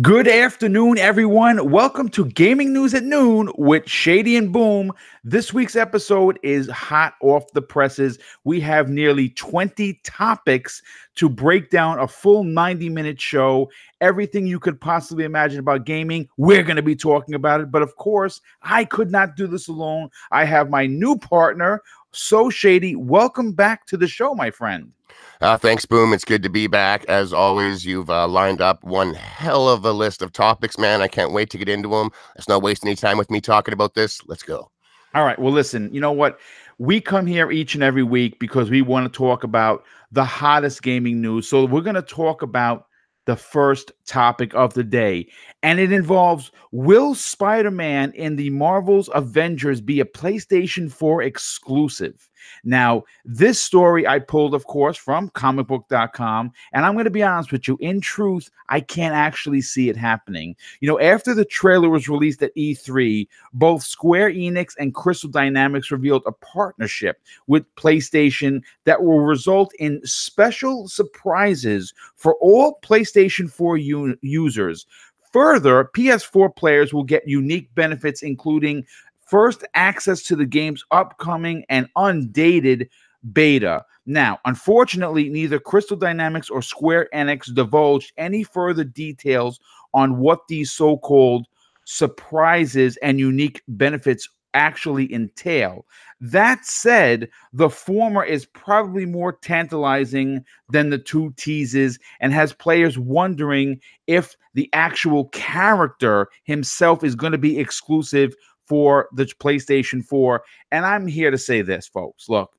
Good afternoon, everyone. Welcome to Gaming News at Noon with Shady and Boom. This week's episode is hot off the presses. We have nearly 20 topics to break down a full 90-minute show. Everything you could possibly imagine about gaming, we're going to be talking about it. But of course, I could not do this alone. I have my new partner, So Shady. Welcome back to the show, my friend. Thanks, Boom. It's good to be back. As always, you've lined up one hell of a list of topics, man. I can't wait to get into them. Let's not waste any time with me talking about this. Let's go. All right. Well, listen, you know what? We come here each and every week because we want to talk about the hottest gaming news. So we're going to talk about the first topic of the day, and it involves, will Spider-Man in the Marvel's Avengers be a PlayStation 4 exclusive? Now, this story I pulled, of course, from comicbook.com, and I'm going to be honest with you, in truth, I can't actually see it happening. You know, after the trailer was released at E3, both Square Enix and Crystal Dynamics revealed a partnership with PlayStation that will result in special surprises for all PlayStation 4 users. Further, PS4 players will get unique benefits, including first access to the game's upcoming and undated beta. Now, unfortunately, neither Crystal Dynamics or Square Enix divulged any further details on what these so-called surprises and unique benefits actually entail. That said, the former is probably more tantalizing than the two teases and has players wondering if the actual character himself is going to be exclusive for the PlayStation 4. And I'm here to say this, folks. Look,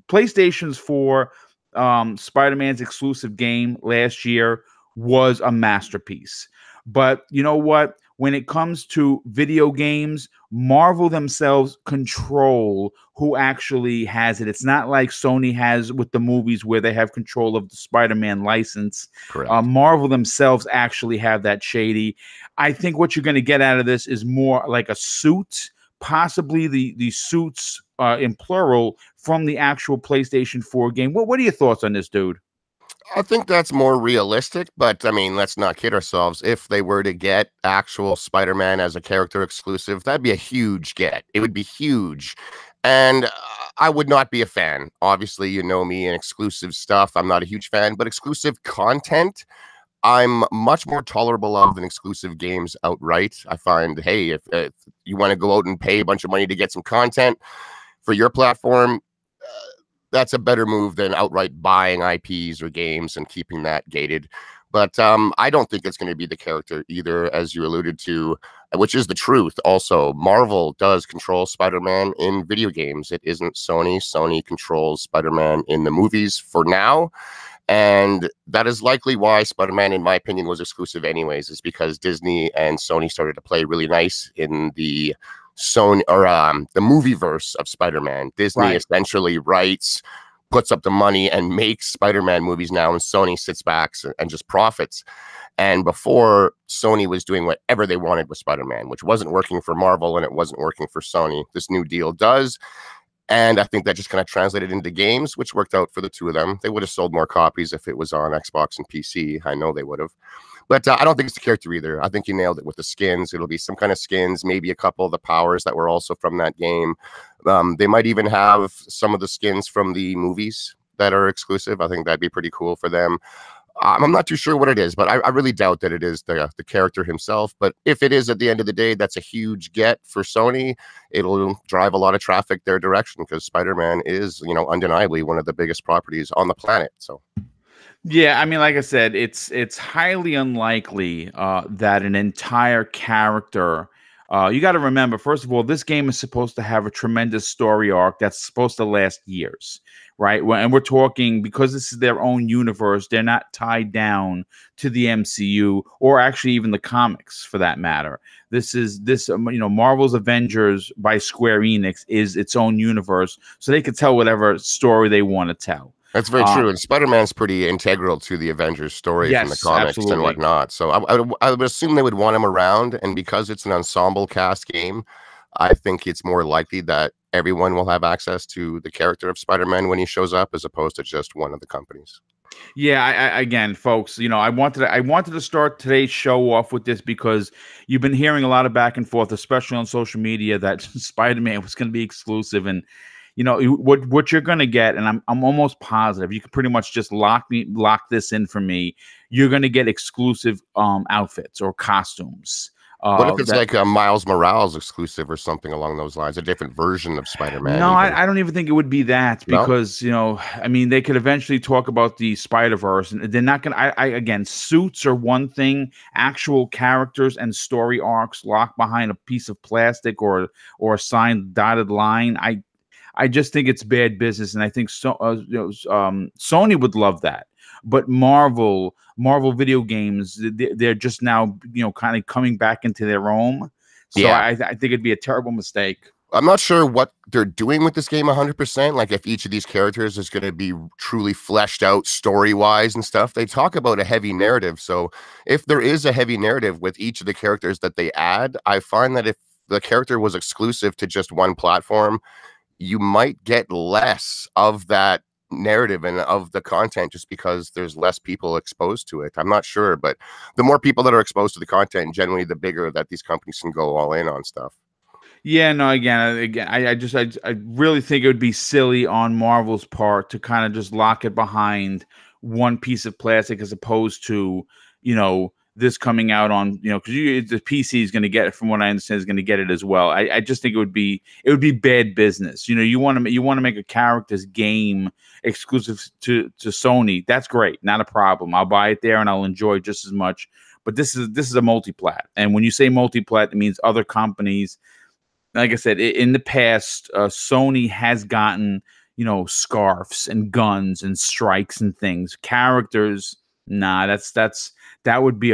PlayStation's 4 Spider-Man's exclusive game last year was a masterpiece. But you know what? When it comes to video games, Marvel themselves control who actually has it. It's not like Sony has with the movies where they have control of the Spider-Man license. Correct. Marvel themselves actually have that, Shady. I think what you're going to get out of this is more like a suit, possibly the suits in plural from the actual PlayStation 4 game. What are your thoughts on this, dude? I think that's more realistic, but I mean, let's not kid ourselves. If they were to get actual Spider-Man as a character exclusive, that'd be a huge get. It would be huge. And I would not be a fan. Obviously, you know me and exclusive stuff. I'm not a huge fan, but exclusive content, I'm much more tolerable of than exclusive games outright. I find, hey, if you want to go out and pay a bunch of money to get some content for your platform, that's a better move than outright buying IPs or games and keeping that gated. But I don't think it's going to be the character either, as you alluded to, which is the truth. Also, Marvel does control Spider-Man in video games. It isn't Sony. Sony controls Spider-Man in the movies for now. And that is likely why Spider-Man, in my opinion, was exclusive anyways, is because Disney and Sony started to play really nice in the Sony or the movieverse of Spider-Man. Disney essentially writes, puts up the money, and makes Spider-Man movies now, and Sony sits back and just profits. And before, Sony was doing whatever they wanted with Spider-Man, which wasn't working for Marvel and it wasn't working for Sony. This new deal does. And I think that just kind of translated into games, which worked out for the two of them. They would have sold more copies if it was on Xbox and PC. I know they would have. But I don't think it's the character either. I think you nailed it with the skins. It'll be some kind of skins, maybe a couple of the powers that were also from that game. They might even have some of the skins from the movies that are exclusive. I think that'd be pretty cool for them. I'm not too sure what it is, but I really doubt that it is the character himself. But if it is, at the end of the day, that's a huge get for Sony. It'll drive a lot of traffic their direction because Spider-Man is, you know, undeniably one of the biggest properties on the planet. So. Yeah, I mean, like I said, it's highly unlikely that an entire character. You got to remember, first of all, this game is supposed to have a tremendous story arc that's supposed to last years, right? And we're talking, because this is their own universe, they're not tied down to the MCU or actually even the comics for that matter. Marvel's Avengers by Square Enix is its own universe, so they could tell whatever story they want to tell. That's very true. And Spider-Man's pretty integral to the Avengers story from the comics and whatnot. So I would assume they would want him around. And because it's an ensemble cast game, I think it's more likely that everyone will have access to the character of Spider-Man when he shows up, as opposed to just one of the companies. Yeah, again, folks, I wanted to start today's show off with this because you've been hearing a lot of back and forth, especially on social media, that Spider-Man was going to be exclusive, and what you're going to get, and I'm almost positive you can pretty much just lock this in for me. You're going to get exclusive outfits or costumes. What if it's That like a Miles Morales exclusive or something along those lines, a different version of Spider-Man No, even? I don't even think it would be that No? because, I mean, they could eventually talk about the Spider-Verse and they're not going to, again, suits are one thing, actual characters and story arcs locked behind a piece of plastic or a signed dotted line. I just think it's bad business. And I think Sony would love that. But Marvel video games, they're just now, kind of coming back into their own. So Yeah. I think it'd be a terrible mistake. I'm not sure what they're doing with this game 100%. Like if each of these characters is going to be truly fleshed out story-wise and stuff. They talk about a heavy narrative. So if there is a heavy narrative with each of the characters that they add, I find that if the character was exclusive to just one platform, you might get less of that narrative and of the content just because there's less people exposed to it. I'm not sure, but the more people that are exposed to the content, generally the bigger that these companies can go all in on stuff. Yeah, no, again, I really think it would be silly on Marvel's part to kind of just lock it behind one piece of plastic as opposed to, this coming out on, because the PC is going to get it, from what I understand, is going to get it as well. I just think it would be bad business. You want to make a character's game exclusive to Sony. That's great, not a problem. I'll buy it there and I'll enjoy just as much. But this is a multi-plat, and when you say multi-plat, it means other companies. Like I said, in the past, Sony has gotten, scarves and guns and strikes and things. Characters, nah, that would be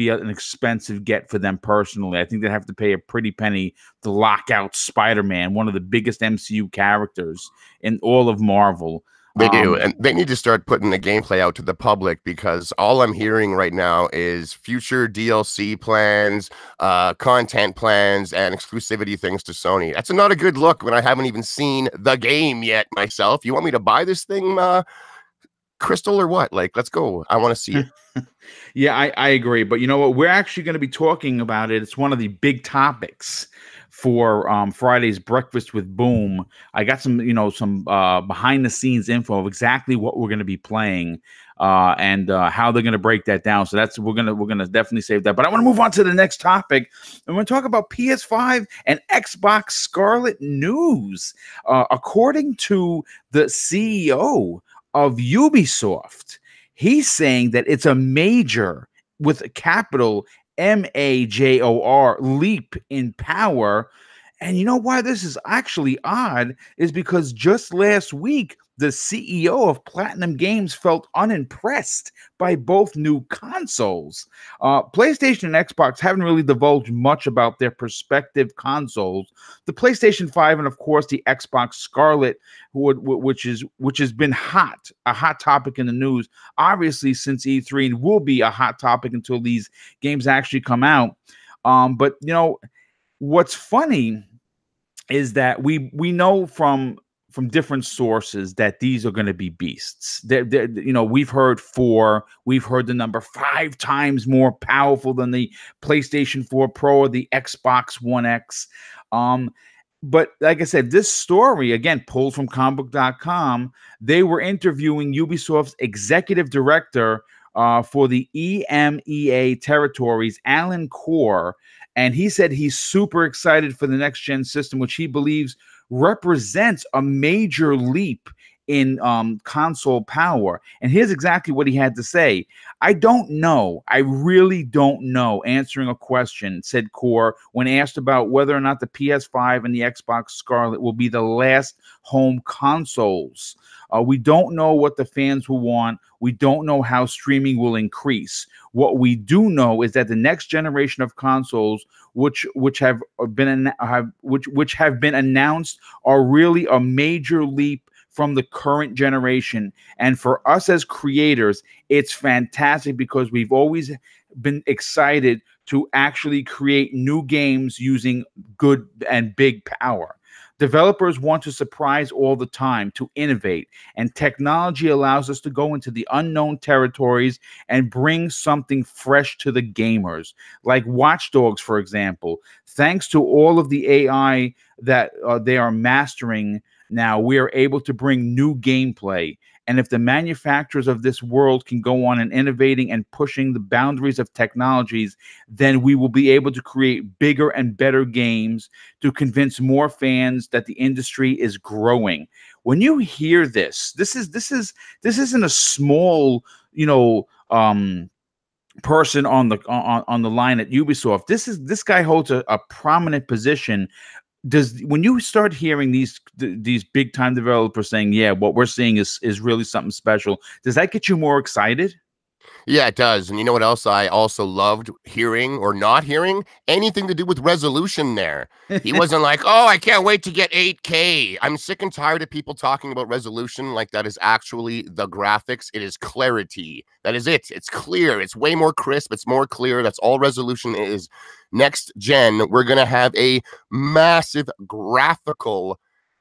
an expensive get for them personally. I think they'd have to pay a pretty penny to lock out Spider-Man, one of the biggest MCU characters in all of Marvel. They do, and they need to start putting the gameplay out to the public because all I'm hearing right now is future DLC plans, content plans, and exclusivity things to Sony. That's not a good look when I haven't even seen the game yet myself. You want me to buy this thing, Crystal, or what? Like, let's go. I want to see it. Yeah, I agree. But you know what? We're actually going to be talking about it. It's one of the big topics for Friday's Breakfast with Boom. I got some behind the scenes info of exactly what we're going to be playing and how they're going to break that down. So we're gonna definitely save that. But I want to move on to the next topic. I'm going to talk about PS5 and Xbox Scarlet news. According to the CEO of Ubisoft, he's saying that it's a major, with a capital MAJOR, leap in power. And you know why this is actually odd is because just last week, the CEO of Platinum Games felt unimpressed by both new consoles. PlayStation and Xbox haven't really divulged much about their prospective consoles. The PlayStation 5 and, of course, the Xbox Scarlet, which has been a hot topic in the news, obviously, since E3, and will be a hot topic until these games actually come out. But what's funny is that we know from different sources that these are going to be beasts. We've heard 4, we've heard the number 5 times more powerful than the PlayStation 4 Pro or the Xbox One X. But like I said, this story, again, pulled from comicbook.com, they were interviewing Ubisoft's executive director for the EMEA territories, Alan Core, and he said he's super excited for the next gen system, which he believes represents a major leap in console power. And here's exactly what he had to say. I don't know. I really don't know. Answering a question, said Core, when asked about whether or not the PS5 and the Xbox Scarlet will be the last home consoles. We don't know what the fans will want. We don't know how streaming will increase. What we do know is that the next generation of consoles, which have been announced, are really a major leap from the current generation. And for us as creators, it's fantastic because we've always been excited to actually create new games using good and big power. Developers want to surprise all the time, to innovate, and technology allows us to go into the unknown territories and bring something fresh to the gamers, like Watch Dogs, for example. Thanks to all of the AI that they are mastering now, we are able to bring new gameplay. And if the manufacturers of this world can go on and innovating and pushing the boundaries of technologies, then we will be able to create bigger and better games to convince more fans that the industry is growing. When you hear this isn't a small, person on the line at Ubisoft. This guy holds a prominent position. Does when you start hearing these big time developers saying, yeah, what we're seeing is really something special, does that get you more excited? Yeah, it does. And you know what else I also loved hearing or not hearing? Anything to do with resolution there. He wasn't like, oh, I can't wait to get 8K. I'm sick and tired of people talking about resolution like that is actually the graphics. It is clarity. That is it. It's clear. It's way more crisp. It's more clear. That's all resolution is. Next gen, we're going to have a massive graphical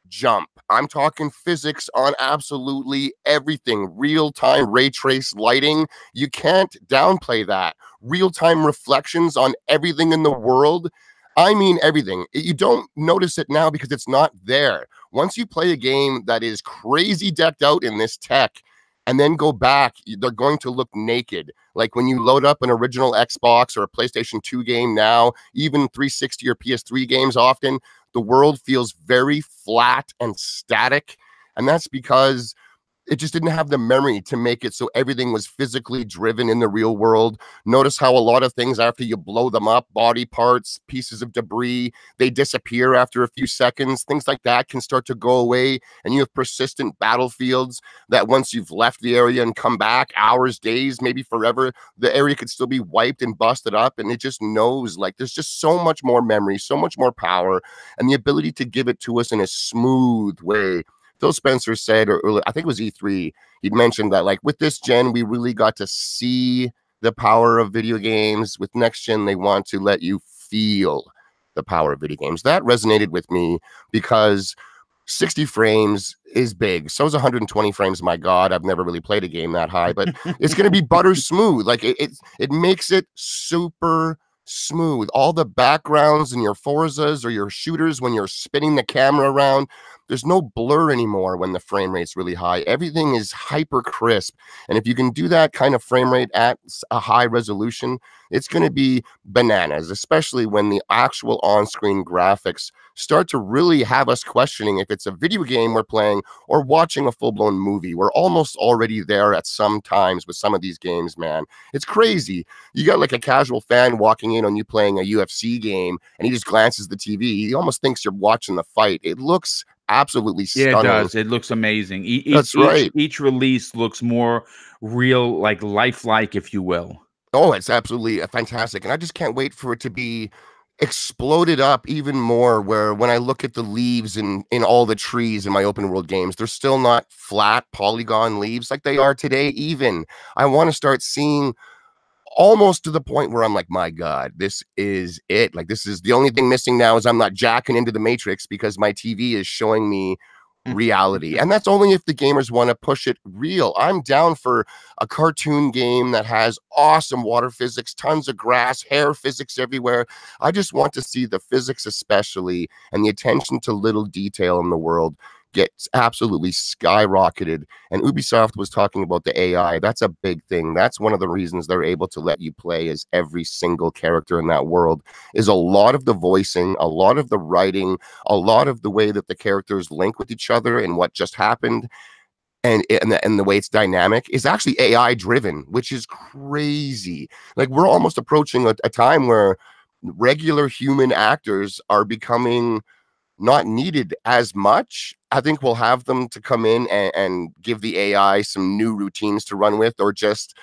jump. I'm talking physics on absolutely everything. Real-time ray trace lighting. You can't downplay that. Real-time reflections on everything in the world. I mean everything. You don't notice it now because it's not there. Once you play a game that is crazy decked out in this tech and then go back, they're going to look naked. Like when you load up an original Xbox or a PlayStation 2 game now, even 360 or PS3 games often, the world feels very flat and static. And that's because it just didn't have the memory to make it so everything was physically driven in the real world. Notice how a lot of things, after you blow them up, body parts, pieces of debris, they disappear after a few seconds. Things like that can start to go away. And you have persistent battlefields that once you've left the area and come back, hours, days, maybe forever, the area could still be wiped and busted up. And it just knows, like, there's just so much more memory, so much more power, and the ability to give it to us in a smooth way. Phil Spencer said, or I think it was E3, he'd mentioned that, like, with this gen, we really got to see the power of video games. With next gen, they want to let you feel the power of video games. That resonated with me because 60 frames is big. So is 120 frames. My God, I've never really played a game that high, but it's going to be butter smooth. Like it makes it super smooth. All the backgrounds in your Forzas or your shooters, when you're spinning the camera around, there's no blur anymore when the frame rate's really high. Everything is hyper crisp. And if you can do that kind of frame rate at a high resolution, it's going to be bananas, especially when the actual on-screen graphics start to really have us questioning if it's a video game we're playing or watching a full-blown movie. We're almost already there at some times with some of these games, man. It's crazy. You got like a casual fan walking in on you playing a UFC game, and he just glances at the TV. He almost thinks you're watching the fight. It looks absolutely stunning. Yeah, it does. It looks amazing. That's right. Each release looks more real, like lifelike, if you will. Oh, it's absolutely fantastic. And I just can't wait for it to be exploded up even more, where when I look at the leaves in all the trees in my open world games, they're still not flat polygon leaves like they are today. Even I want to start seeing almost to the point where I'm like, my God, this is it. Like, this is the only thing missing now is I'm not jacking into the Matrix because my TV is showing me reality. And that's only if the gamers want to push it real. I'm down for a cartoon game that has awesome water physics, tons of grass, hair physics everywhere. I just want to see the physics, especially, and the attention to little detail in the world gets absolutely skyrocketed. And Ubisoft was talking about the AI. That's a big thing. That's one of the reasons they're able to let you play as every single character in that world, is a lot of the voicing, a lot of the writing, a lot of the way that the characters link with each other and what just happened, and the way it's dynamic is actually AI driven, which is crazy. Like, we're almost approaching a time where regular human actors are becoming not needed as much. I think we'll have them to come in and give the AI some new routines to run with, or just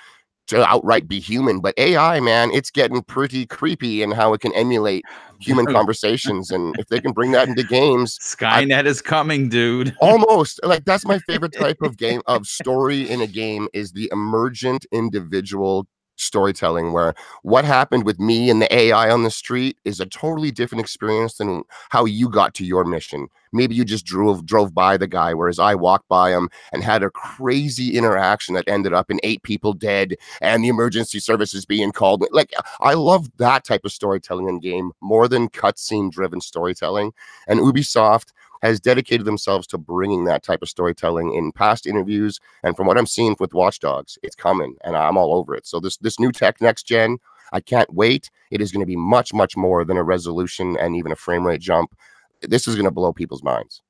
to outright be human. But AI, man, it's getting pretty creepy in how it can emulate human conversations. And if they can bring that into games, Skynet is coming, dude. Almost. Like, that's my favorite type of game, of story in a game, is the emergent individual storytelling, where what happened with me and the AI on the street is a totally different experience than how you got to your mission. Maybe you just drove by the guy, whereas I walked by him and had a crazy interaction that ended up in 8 people dead and the emergency services being called. Like, I love that type of storytelling in game more than cutscene driven storytelling. And Ubisoft has dedicated themselves to bringing that type of storytelling in past interviews. And from what I'm seeing with Watch Dogs, it's coming, and I'm all over it. So this new tech next gen, I can't wait. It is going to be much, much more than a resolution and even a frame rate jump. This is going to blow people's minds.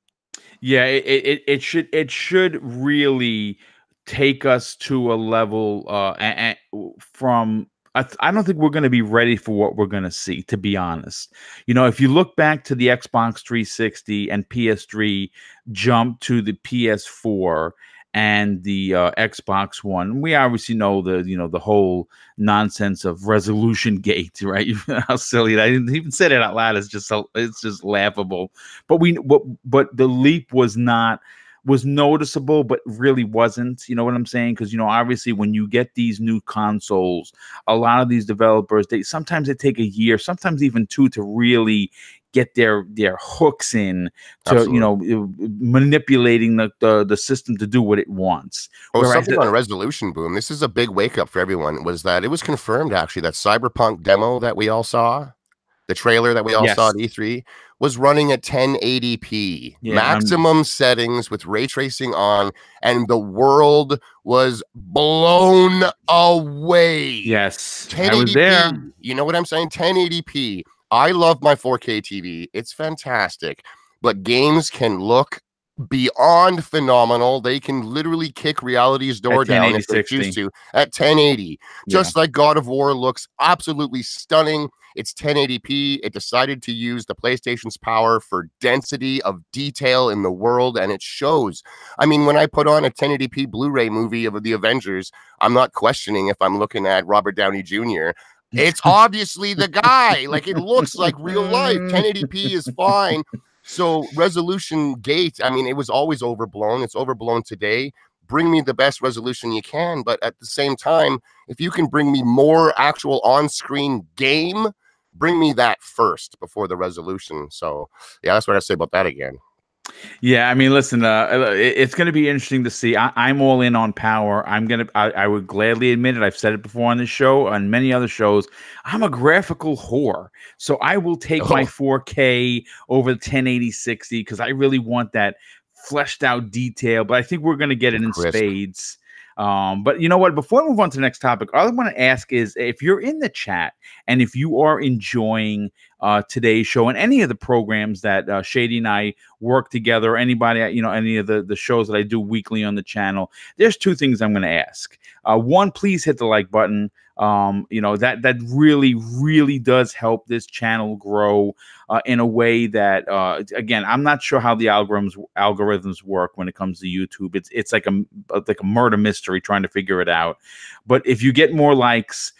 Yeah, it should really take us to a level from I don't think we're going to be ready for what we're going to see, to be honest. You know, if you look back to the Xbox 360 and PS3 jump to the PS4 and the Xbox One, we obviously know the whole nonsense of resolution gate, right? How silly that! I didn't even say it out loud. It's just laughable. But the leap was noticeable, but really wasn't. You know what I'm saying? Because obviously, when you get these new consoles, a lot of these developers, they take a year, sometimes even 2, to really get their hooks in to Absolutely. manipulating the system to do what it wants. Oh, Whereas something on resolution, Boom. This is a big wake up for everyone. Was that it was confirmed actually that Cyberpunk demo that we all saw, the trailer that we all saw yes, at E3, was running at 1080p, yeah, maximum settings with ray tracing on, and the world was blown away. yes, I was there. 1080p. You know what I'm saying? 1080p. I love my 4K TV. It's fantastic. But games can look beyond phenomenal. They can literally kick reality's At door down 1080 if they choose 60. to at 1080. Yeah. Just like God of War looks absolutely stunning. It's 1080p. It decided to use the PlayStation's power for density of detail in the world, and it shows. I mean, when I put on a 1080p Blu-ray movie of the Avengers, I'm not questioning if I'm looking at Robert Downey Jr. It's obviously the guy. Like, it looks like real life. 1080p is fine. So resolution gate, I mean, it was always overblown. It's overblown today. Bring me the best resolution you can, but at the same time, if you can bring me more actual on-screen game, bring me that first before the resolution. So yeah, that's what I say about that again. Yeah, I mean, listen, it's going to be interesting to see. I'm all in on power. I would gladly admit it. I've said it before on this show, on many other shows. I'm a graphical whore, so I will take my Oh, 4K over the 1080 60 because I really want that fleshed out detail. But I think we're going to get it in crisp. spades. But you know what? Before I move on to the next topic, all I want to ask is if you're in the chat and if you are enjoying today's show and any of the programs that Shady and I work together, anybody, any of the shows that I do weekly on the channel, there's 2 things I'm going to ask. One, please hit the like button. That really does help this channel grow in a way that again, I'm not sure how the algorithms work when it comes to YouTube. It's like a murder mystery trying to figure it out. But if you get more likes,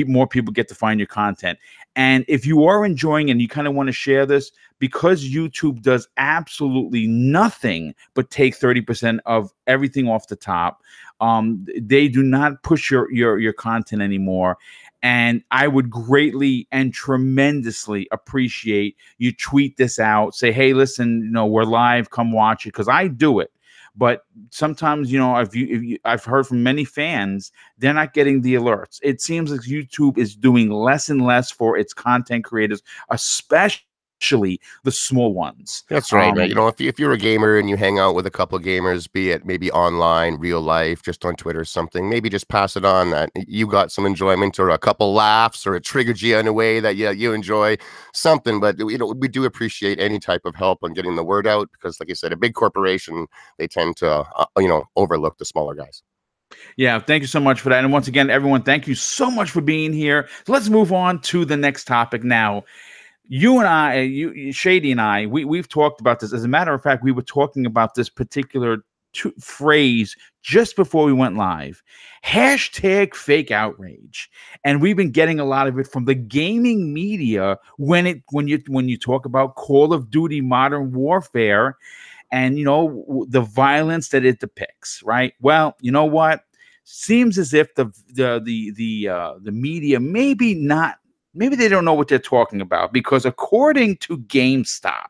more people get to find your content. And if you are enjoying and you kind of want to share this, because YouTube does absolutely nothing but take 30% of everything off the top, they do not push your content anymore. And I would greatly and tremendously appreciate you tweet this out, say, hey, listen, we're live, come watch it, because I do it. But sometimes, I've heard from many fans, they're not getting the alerts. It seems like YouTube is doing less and less for its content creators, especially the small ones. That's right, man. If you're a gamer and you hang out with a couple of gamers, be it maybe online, real life, just on Twitter or something, maybe just pass it on that you got some enjoyment or a couple laughs or it triggered you in a way that you enjoy something. But we do appreciate any type of help on getting the word out because, like I said, a big corporation, they tend to overlook the smaller guys. Yeah, thank you so much for that. And once again, everyone, thank you so much for being here. So let's move on to the next topic now. You and I, Shady and I, we've talked about this. As a matter of fact, we were talking about this particular phrase just before we went live. Hashtag fake outrage. And we've been getting a lot of it from the gaming media when you talk about Call of Duty Modern Warfare and the violence that it depicts, right? Well, you know what? seems as if the media maybe they don't know what they're talking about, because according to GameStop,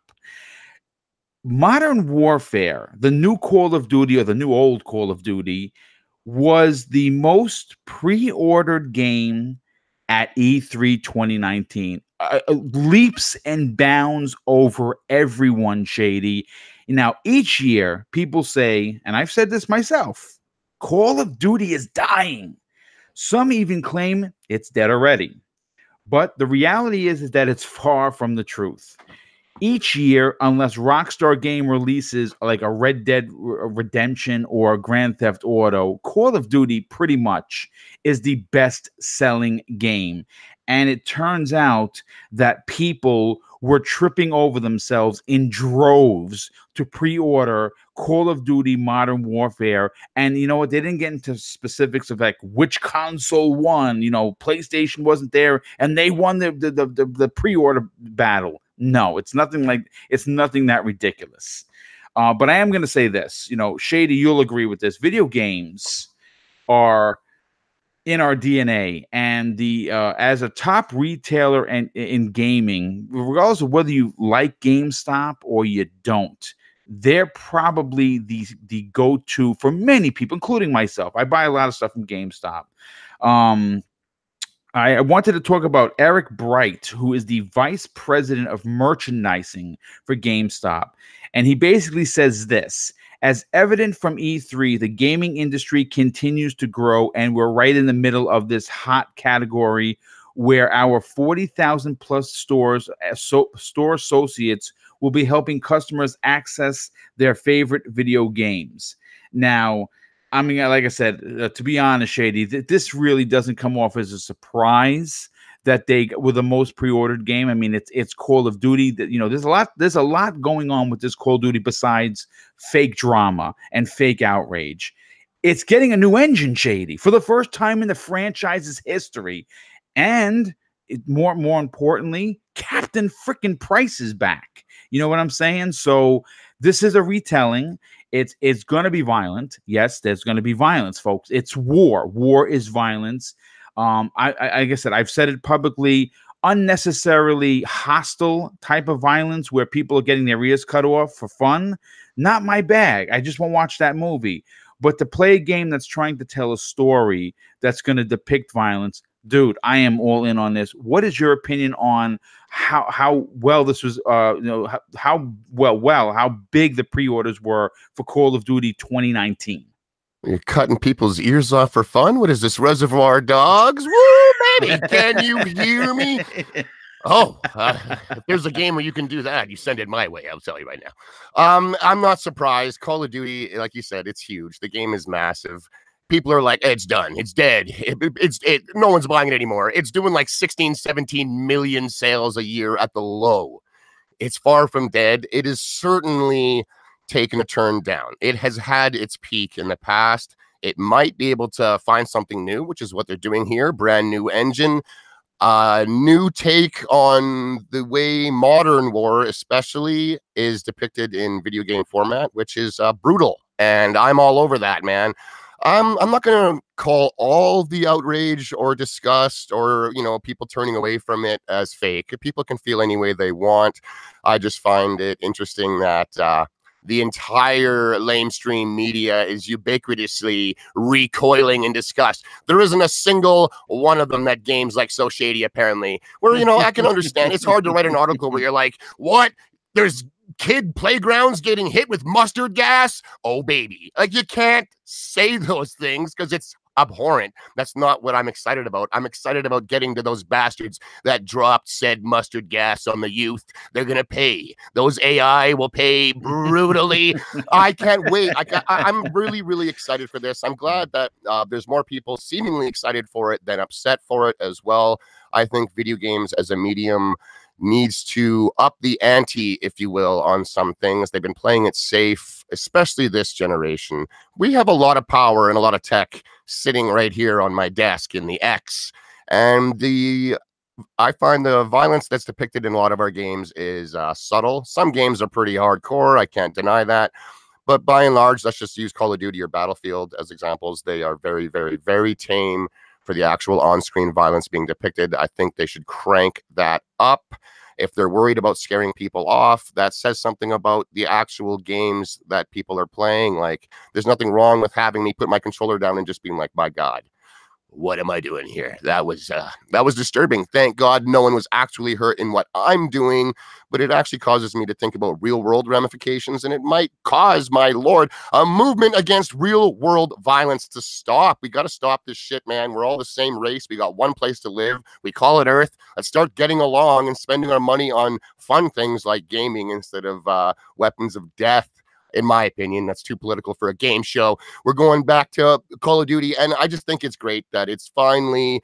Modern Warfare, the new Call of Duty, or the new old Call of Duty, was the most pre-ordered game at E3 2019. Leaps and bounds over everyone, Shady. Now, each year, people say, and I've said this myself, Call of Duty is dying. Some even claim it's dead already. But the reality is that it's far from the truth. Each year, unless Rockstar game releases like a Red Dead Redemption or a Grand Theft Auto, Call of Duty pretty much is the best selling game. And it turns out that people were tripping over themselves in droves to pre-order Call of Duty Modern Warfare. And you know what? They didn't get into specifics of like which console won. You know, PlayStation wasn't there and they won the pre-order battle. No, it's nothing that ridiculous. But I am going to say this, you know, Shady, you'll agree with this. Video games are in our DNA, and the as a top retailer and in gaming, regardless of whether you like GameStop or you don't, they're probably the go-to for many people, including myself. I buy a lot of stuff from GameStop. I wanted to talk about Eric Bright, who is the vice president of merchandising for GameStop. And he basically says this: as evident from E3, the gaming industry continues to grow, and we're right in the middle of this hot category where our 40,000 plus store associates will be helping customers access their favorite video games. Now, I mean, like I said, to be honest, Shady, this really doesn't come off as a surprise that they were the most pre-ordered game. I mean, it's Call of Duty. That, you know, there's a lot going on with this Call of Duty besides fake drama and fake outrage. It's getting a new engine, Shady, for the first time in the franchise's history, and more importantly, Captain Frickin' Price is back. You know what I'm saying? So this is a retelling. It's going to be violent. Yes, there's going to be violence, folks. It's war. War is violence. Like I said, I've said it publicly. Unnecessarily hostile type of violence where people are getting their ears cut off for fun. Not my bag. I just won't watch that movie. But to play a game that's trying to tell a story that's going to depict violence, dude, I am all in on this. What is your opinion on how well this was? How big the pre-orders were for Call of Duty 2019? You're cutting people's ears off for fun? What is this, Reservoir Dogs? Woo, baby! Can you hear me? Oh, if there's a game where you can do that, you send it my way. I'll tell you right now. I'm not surprised. Call of Duty, like you said, it's huge. The game is massive. People are like, it's done. It's dead. No one's buying it anymore. It's doing like 16, 17 million sales a year at the low. It's far from dead. It is certainly taken a turn down. It has had its peak in the past. It might be able to find something new, which is what they're doing here. Brand new engine. New take on the way modern war especially is depicted in video game format, which is brutal. And I'm all over that, man. I'm not going to call all the outrage or disgust or, you know, people turning away from it as fake. People can feel any way they want. I just find it interesting that the entire lamestream media is ubiquitously recoiling in disgust. There isn't a single one of them that games like So Shady, apparently. Where, you know, I can understand. It's hard to write an article where you're like, what? There's kid playgrounds getting hit with mustard gas? Oh, baby. Like, you can't say those things because it's abhorrent. That's not what I'm excited about. I'm excited about getting to those bastards that dropped said mustard gas on the youth. They're going to pay. Those AI will pay brutally. I can't wait. I'm really, really excited for this. I'm glad that there's more people seemingly excited for it than upset for it as well. I think video games as a medium needs to up the ante, if you will, on some things. They've been playing it safe, especially this generation. We have a lot of power and a lot of tech sitting right here on my desk in the X. And I find the violence that's depicted in a lot of our games is subtle. Some games are pretty hardcore. I can't deny that. But by and large, let's just use Call of Duty or Battlefield as examples. They are very, very, very tame for the actual on-screen violence being depicted. I think they should crank that up. If they're worried about scaring people off, that says something about the actual games that people are playing. Like, there's nothing wrong with having me put my controller down and just being like, my God, what am I doing here? That was disturbing. Thank God no one was actually hurt in what I'm doing, but it actually causes me to think about real world ramifications, and it might cause, my Lord, a movement against real world violence to stop. We got to stop this shit, man. We're all the same race. We got one place to live. We call it Earth. Let's start getting along and spending our money on fun things like gaming instead of weapons of death. In my opinion, that's too political for a game show. We're going back to Call of Duty, and I just think it's great that it's finally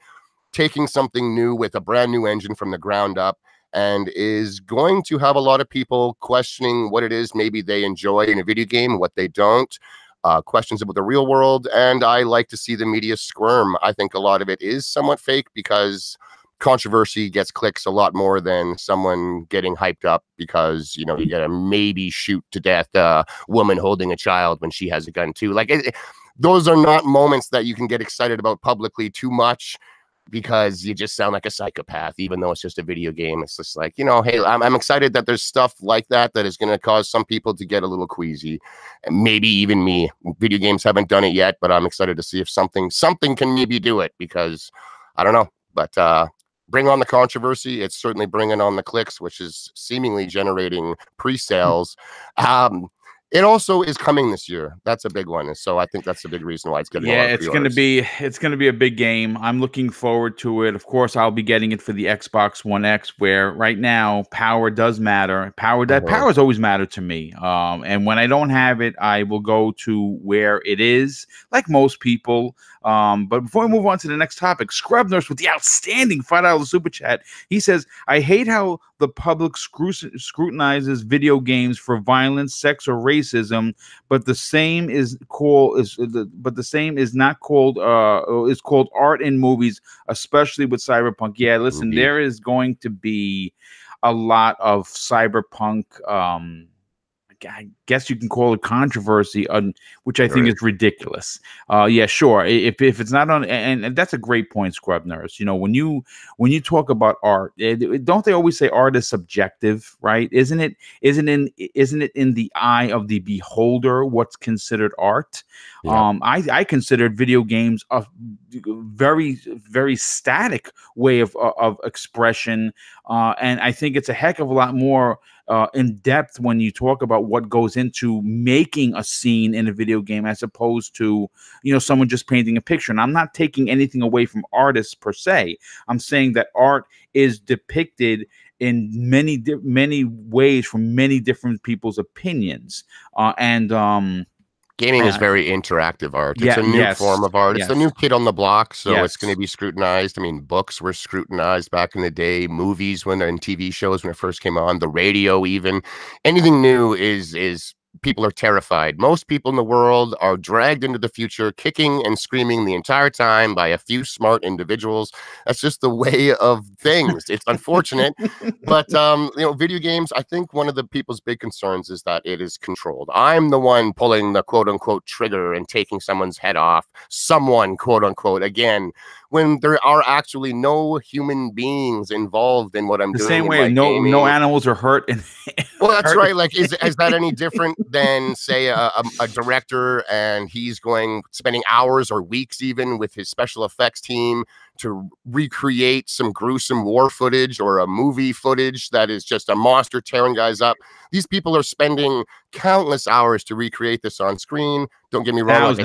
taking something new with a brand new engine from the ground up, and is going to have a lot of people questioning what it is maybe they enjoy in a video game, what they don't, questions about the real world, and I like to see the media squirm. I think a lot of it is somewhat fake because controversy gets clicks a lot more than someone getting hyped up because, you know, you gotta maybe shoot to death a woman holding a child when she has a gun too. Like, those are not moments that you can get excited about publicly too much because you just sound like a psychopath, even though it's just a video game. It's just like, you know, hey, I'm excited that there's stuff like that is going to cause some people to get a little queasy, and maybe even me. Video games haven't done it yet, but I'm excited to see if something can maybe do it, because I don't know, but bring on the controversy. It's certainly bringing on the clicks, which is seemingly generating pre-sales. It also is coming this year. That's a big one, and so I think that's the big reason why it's getting. Yeah, it's going to be a big game. I'm looking forward to it. Of course, I'll be getting it for the Xbox One X, where right now power does matter. Power has always mattered to me. And when I don't have it, I will go to where it is, like most people. But before we move on to the next topic, Scrub Nurse with the outstanding $5 super chat. He says, "I hate how the public scrutinizes video games for violence, sex, or racism, but the same is not called is called art in movies, especially with Cyberpunk." Yeah, listen, there is going to be a lot of Cyberpunk. I guess you can call it controversy, which I think is ridiculous. Yeah, sure. If it's not on, and that's a great point, Scrub Nurse. You know, when you talk about art, don't they always say art is subjective, right? Isn't it in the eye of the beholder what's considered art? Yeah. I considered video games a very, very static way of expression, and I think it's a heck of a lot more in depth when you talk about what goes into making a scene in a video game, as opposed to, you know, someone just painting a picture. And I'm not taking anything away from artists per se. I'm saying that art is depicted in many ways from many different people's opinions, gaming is very interactive art. It's a new form of art. It's the new kid on the block, so it's going to be scrutinized. I mean, books were scrutinized back in the day, movies and TV shows when it first came on, the radio even. Anything new is people are terrified. Most people in the world are dragged into the future, kicking and screaming the entire time by a few smart individuals. That's just the way of things. It's unfortunate, but you know, video games, I think one of the people's big concerns is that it is controlled. I'm the one pulling the quote unquote trigger and taking someone's head off. Someone, quote unquote, again, when there are actually no human beings involved in what I'm doing. The same way, no animals are hurt. Well, that's right. Like, is that any different than, say, a director, and he's spending hours or weeks even with his special effects team to recreate some gruesome war footage or a movie footage that is just a monster tearing guys up? These people are spending countless hours to recreate this on screen. Don't get me wrong.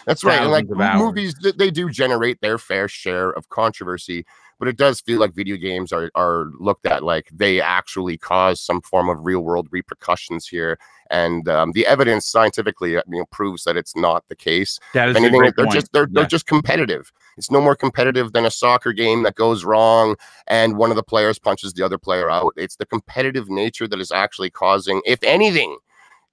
That's right. And like movies, they do generate their fair share of controversy, but it does feel like video games are looked at like they actually cause some form of real world repercussions here. And the evidence scientifically, proves that it's not the case. That is a great point. They're just competitive. It's no more competitive than a soccer game that goes wrong and one of the players punches the other player out. It's the competitive nature that is actually causing, if anything,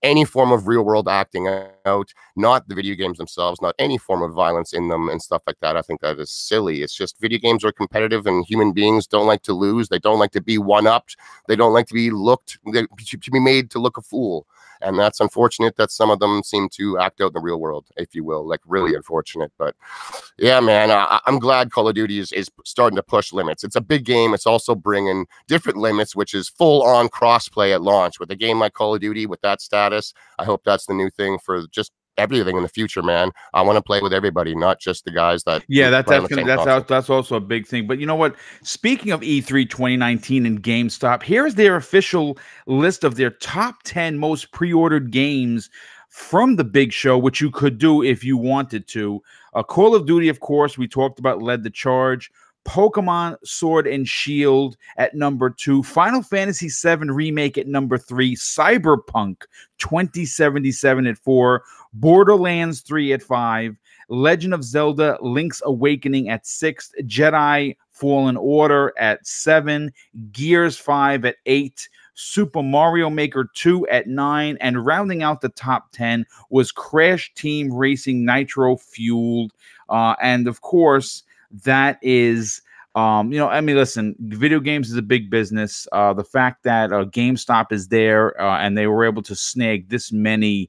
any form of real world acting out, not the video games themselves, not any form of violence in them and stuff like that. I think that is silly. It's just video games are competitive and human beings don't like to lose. They don't like to be one-upped. They don't like to be to be made to look a fool. And that's unfortunate that some of them seem to act out in the real world, if you will, like really unfortunate. But yeah, man, I'm glad Call of Duty is starting to push limits. It's a big game. It's also bringing different limits, which is full-on cross-play at launch. With a game like Call of Duty, with that status, I hope that's the new thing for just everything in the future, man. I want to play with everybody, not just the guys that that's also a big thing. But you know what? Speaking of E3 2019 and GameStop, here's their official list of their top 10 most pre-ordered games from the big show, which you could do if you wanted to. Call of Duty, of course, we talked about, led the charge. Pokemon Sword and Shield at number 2, Final Fantasy VII Remake at number 3, Cyberpunk 2077 at 4, Borderlands 3 at 5, Legend of Zelda Link's Awakening at 6, Jedi Fallen Order at 7, Gears 5 at 8, Super Mario Maker 2 at 9, and rounding out the top 10 was Crash Team Racing Nitro Fueled. And of course, that is, I mean, listen, video games is a big business. The fact that GameStop is there and they were able to snag this many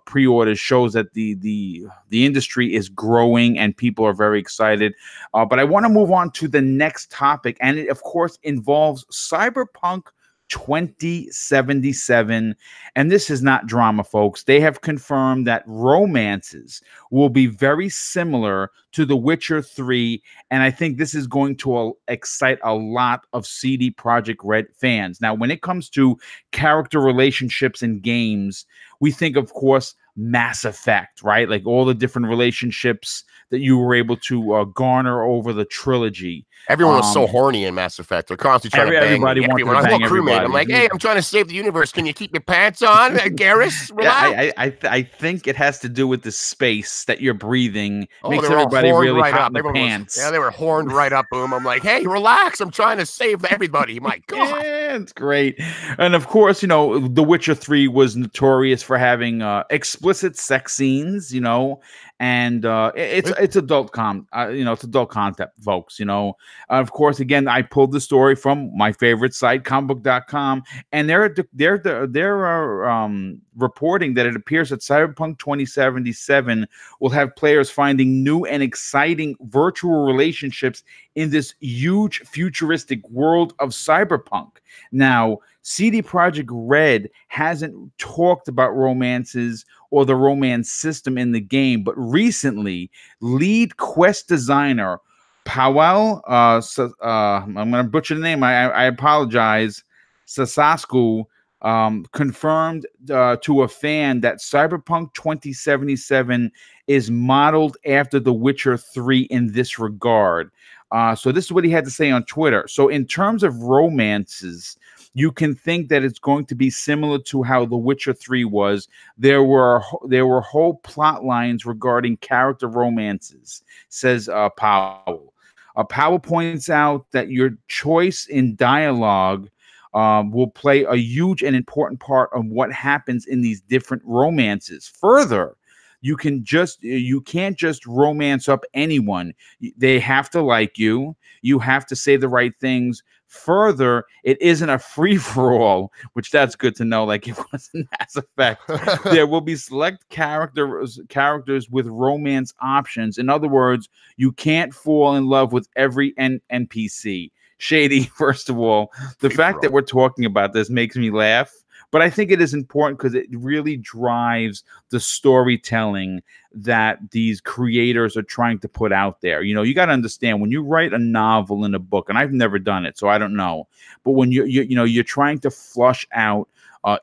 pre-orders shows that the industry is growing and people are very excited. But I want to move on to the next topic, and it, of course, involves Cyberpunk 2077. And this is not drama, folks. They have confirmed that romances will be very similar to The Witcher 3. And I think this is going to excite a lot of CD Projekt Red fans. Now, when it comes to character relationships in games, we think, of course, Mass Effect, right? Like all the different relationships that you were able to garner over the trilogy. Everyone was so horny in Mass Effect. They're constantly trying to bang everyone. I was a crewmate. I'm like, hey, I'm trying to save the universe. Can you keep your pants on, Garrus? Yeah, I think it has to do with the space that you're breathing. Makes everybody really hot in the pants. They were horned right up, Boom. I'm like, hey, relax. I'm trying to save everybody. My God. Yeah, it's great. And of course, The Witcher 3 was notorious for having explicit sex scenes, and it's adult it's adult content, folks. Of course, again, I pulled the story from my favorite site, comicbook.com, and they're reporting that it appears that Cyberpunk 2077 will have players finding new and exciting virtual relationships in this huge futuristic world of Cyberpunk. Now, CD Projekt Red hasn't talked about romances or the romance system in the game, but recently, lead quest designer Powell, I'm going to butcher the name, I apologize, Sasasku, confirmed to a fan that Cyberpunk 2077 is modeled after The Witcher 3 in this regard. So this is what he had to say on Twitter. So in terms of romances, you can think that it's going to be similar to how The Witcher 3 was. There were whole plot lines regarding character romances, says Powell. Powell points out that your choice in dialogue will play a huge and important part of what happens in these different romances. Further, you can't just romance up anyone. They have to like you. You have to say the right things. Further, it isn't a free-for-all, which that's good to know, like it was in Mass Effect. There will be select characters with romance options. In other words, you can't fall in love with every NPC. Shady, first of all, the fact that we're talking about this makes me laugh. But I think it is important because it really drives the storytelling that these creators are trying to put out there. You got to understand, when you write a novel in a book, and I've never done it, so I don't know. But when you're trying to flush out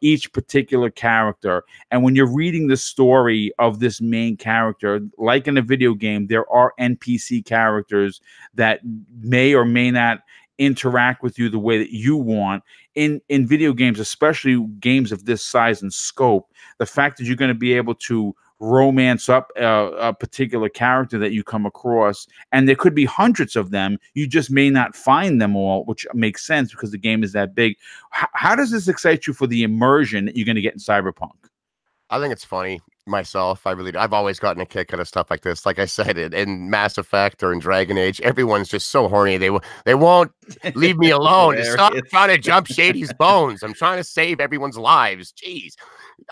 each particular character, and when you're reading the story of this main character, like in a video game, there are NPC characters that may or may not interact with you the way that you want. In video games, especially games of this size and scope, the fact that you're going to be able to romance up a particular character that you come across, and there could be hundreds of them. You just may not find them all, which makes sense because the game is that big. How does this excite you for the immersion that you're going to get in Cyberpunk? I think it's funny myself. I've always gotten a kick out of stuff like this. Like I said, in Mass Effect or in Dragon Age, everyone's just so horny. They won't leave me alone. To stop trying to jump Shady's bones. I'm trying to save everyone's lives. Jeez.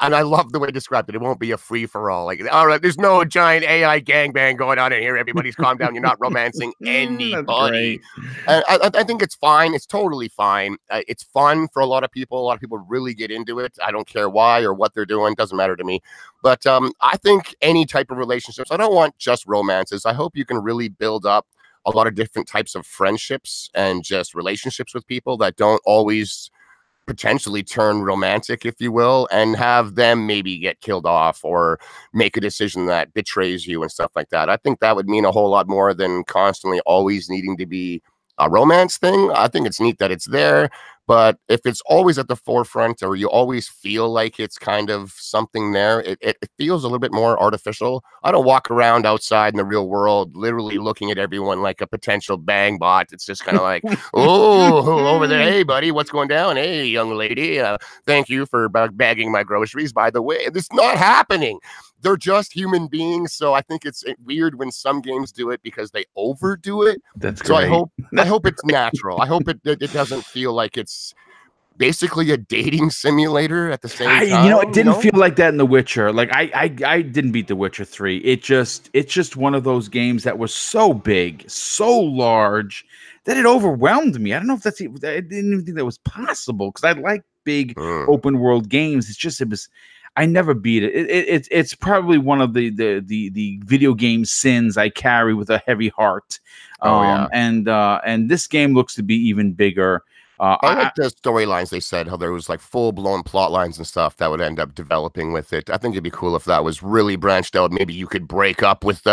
And I love the way you described it. It won't be a free for all. Like, all right, there's no giant AI gangbang going on in here. Everybody's calm down. You're not romancing anybody. And I think it's fine. It's totally fine. It's fun for a lot of people. A lot of people really get into it. I don't care why or what they're doing. Doesn't matter to me. But I think any type of relationships, I don't want just romances. I hope you can really build up a lot of different types of friendships and just relationships with people that don't always potentially turn romantic, if you will, and have them maybe get killed off or make a decision that betrays you and stuff like that. I think that would mean a whole lot more than constantly always needing to be a romance thing. I think it's neat that it's there, but if it's always at the forefront or you always feel like it's kind of something there, it feels a little bit more artificial. I don't walk around outside in the real world literally looking at everyone like a potential bang bot. It's just kind of like, oh, over there, hey buddy, what's going down? Hey young lady, thank you for bagging my groceries, by the way. This is not happening. They're just human beings. So I think it's weird when some games do it because they overdo it. That's so great. I hope it's natural. I hope it doesn't feel like it's basically a dating simulator at the same time. You know, it didn't feel like that in The Witcher. Like I didn't beat The Witcher 3. It's just one of those games that was so big, so large that it overwhelmed me. I don't know if I didn't even think that was possible because I like big open world games. I never beat it. It's probably one of the video game sins I carry with a heavy heart. And this game looks to be even bigger. I like the storylines they said, how there was like full-blown plot lines and stuff that would end up developing with it. I think it'd be cool if that was really branched out. Maybe you could break up with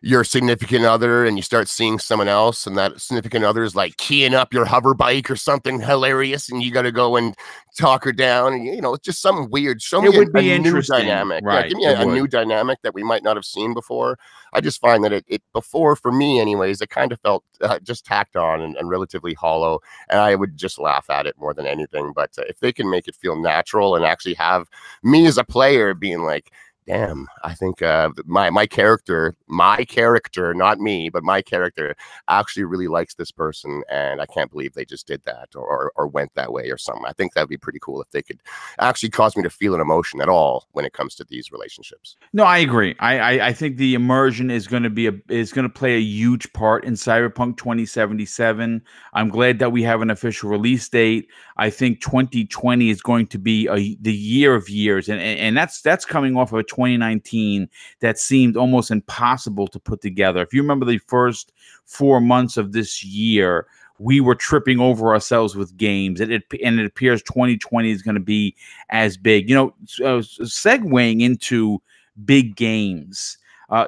your significant other and you start seeing someone else, and that significant other is like keying up your hover bike or something hilarious, and you got to go and talk her down. And, you know, it's just something weird. Show me a new dynamic. Right. Yeah, give me a new dynamic that we might not have seen before. I just find that it before, for me anyways, it kind of felt just tacked on and relatively hollow, and I would just laugh at it more than anything. But if they can make it feel natural and actually have me as a player being like, damn, I think my character, not me, but my character actually really likes this person, and I can't believe they just did that or went that way or something. I think that'd be pretty cool if they could actually cause me to feel an emotion at all when it comes to these relationships. No, I agree. I think the immersion is going to play a huge part in Cyberpunk 2077. I'm glad that we have an official release date. I think 2020 is going to be the year of years, and that's coming off of a 2019 that seemed almost impossible to put together. If you remember the first 4 months of this year, we were tripping over ourselves with games, and it appears 2020 is going to be as big. You know, segueing into big games.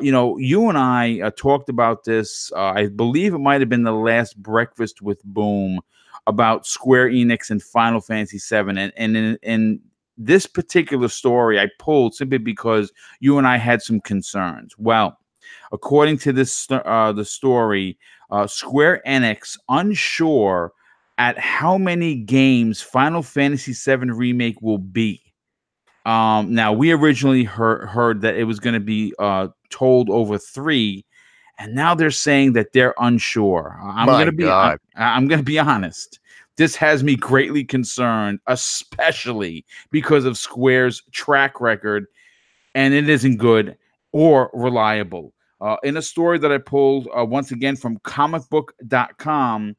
You know, you and I talked about this. I believe it might have been the last Breakfast with Boom about Square Enix and Final Fantasy VII, and in this particular story I pulled simply because you and I had some concerns. Well, according to this the story, Square Enix unsure at how many games Final Fantasy VII Remake will be. Now, we originally heard that it was going to be told over 3, and now they're saying that they're unsure. I'm going to be honest. This has me greatly concerned, especially because of Square's track record, and it isn't good or reliable. In a story that I pulled once again from comicbook.com,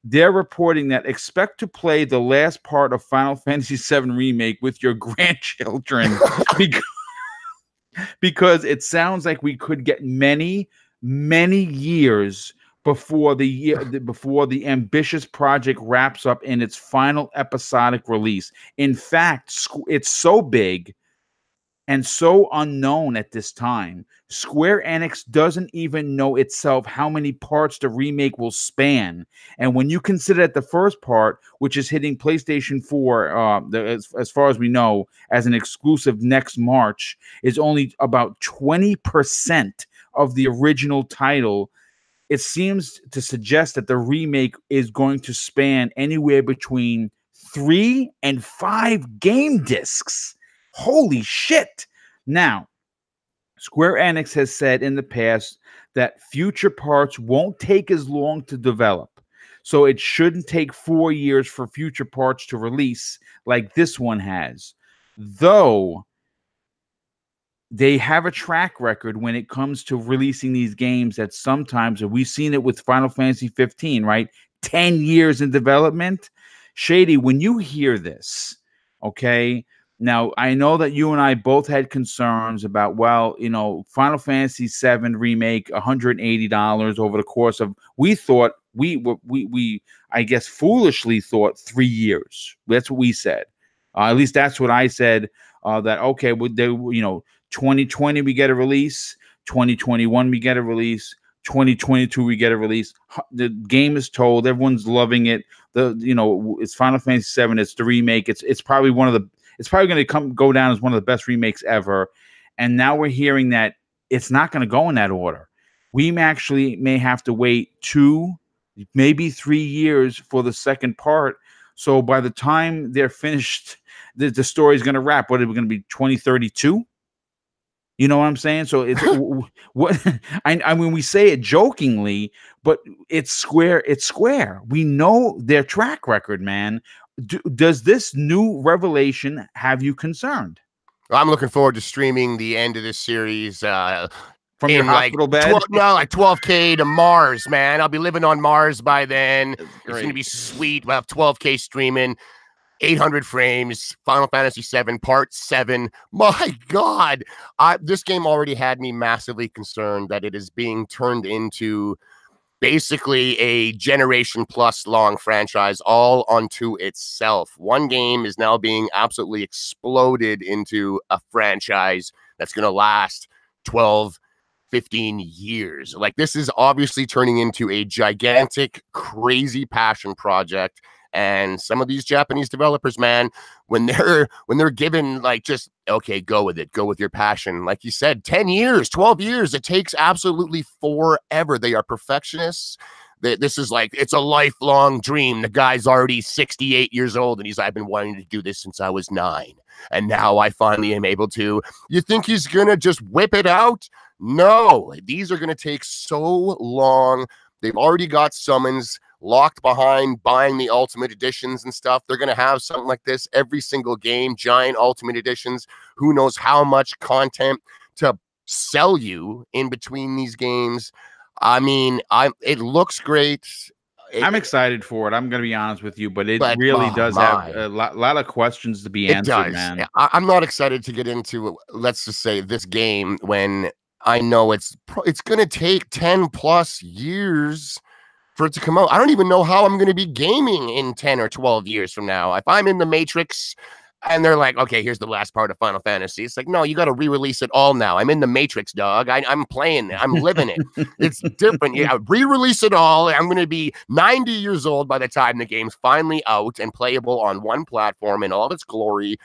they're reporting that expect to play the last part of Final Fantasy VII Remake with your grandchildren because it sounds like we could get many, many years before the ambitious project wraps up in its final episodic release. In fact, it's so big and so unknown at this time. Square Enix doesn't even know itself how many parts the remake will span. And when you consider that the first part, which is hitting PlayStation 4, as far as we know, as an exclusive next March, is only about 20% of the original title, it seems to suggest that the remake is going to span anywhere between 3 and 5 game discs. Holy shit. Now, Square Enix has said in the past that future parts won't take as long to develop. So it shouldn't take 4 years for future parts to release like this one has. Though they have a track record when it comes to releasing these games that sometimes, and we've seen it with Final Fantasy 15, right? 10 years in development. Shady, when you hear this, okay, now I know that you and I both had concerns about, well, Final Fantasy 7 remake, $180 over the course of, we thought, we I guess foolishly thought 3 years. That's what we said. At least that's what I said. That okay, they 2020 we get a release, 2021 we get a release, 2022 we get a release. The game is told, everyone's loving it. It's Final Fantasy 7, it's the remake. It's probably going to go down as one of the best remakes ever. And now we're hearing that it's not going to go in that order. We actually may have to wait 2, maybe 3 years for the second part. So by the time they're finished, the story is going to wrap. What are we going to be, 2032? You know what I'm saying? So it's what I mean, we say it jokingly, but it's Square. It's Square. We know their track record, man. Does this new revelation have you concerned? I'm looking forward to streaming the end of this series from your hospital bed. 12K to Mars, man. I'll be living on Mars by then. It's going to be sweet. We'll have 12K streaming. 800 frames, Final Fantasy 7 Part 7. My God, this game already had me massively concerned that it is being turned into basically a generation plus long franchise all unto itself. One game is now being absolutely exploded into a franchise that's going to last 12, 15 years. Like, this is obviously turning into a gigantic, crazy passion project. And some of these Japanese developers, man, when they're given, like, just, okay, go with it, go with your passion. Like you said, 10 years, 12 years, it takes absolutely forever. They are perfectionists. This is like, it's a lifelong dream. The guy's already 68 years old, and I've been wanting to do this since I was 9. And now I finally am able to. You think he's going to just whip it out? No, these are going to take so long. They've already got summons locked behind buying the ultimate editions and stuff. They're going to have something like this every single game, giant ultimate editions. Who knows how much content to sell you in between these games. I mean, it looks great. I'm excited for it. I'm going to be honest with you, but really does have a lot of questions to be answered, man. I'm not excited to get into, let's just say, this game when I know it's going to take 10 plus years for it to come out. I don't even know how I'm going to be gaming in 10 or 12 years from now. If I'm in the Matrix and they're like, okay, here's the last part of Final Fantasy. It's like, no, you got to re-release it all now. I'm in the Matrix, dog. I'm playing it. I'm living it. It's different. Yeah, re-release it all. I'm going to be 90 years old by the time the game's finally out and playable on one platform in all its glory.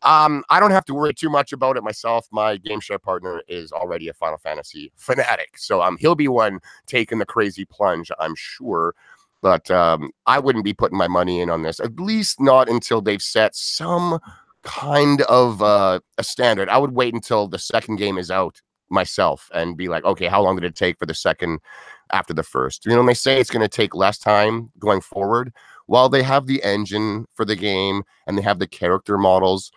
I don't have to worry too much about it myself. My game share partner is already a Final Fantasy fanatic, so he'll be one taking the crazy plunge, I'm sure. But I wouldn't be putting my money in on this, at least not until they've set some kind of a standard. I would wait until the second game is out myself and be like, okay, how long did it take for the second after the first? And they say it's going to take less time going forward. While they have the engine for the game and they have the character models,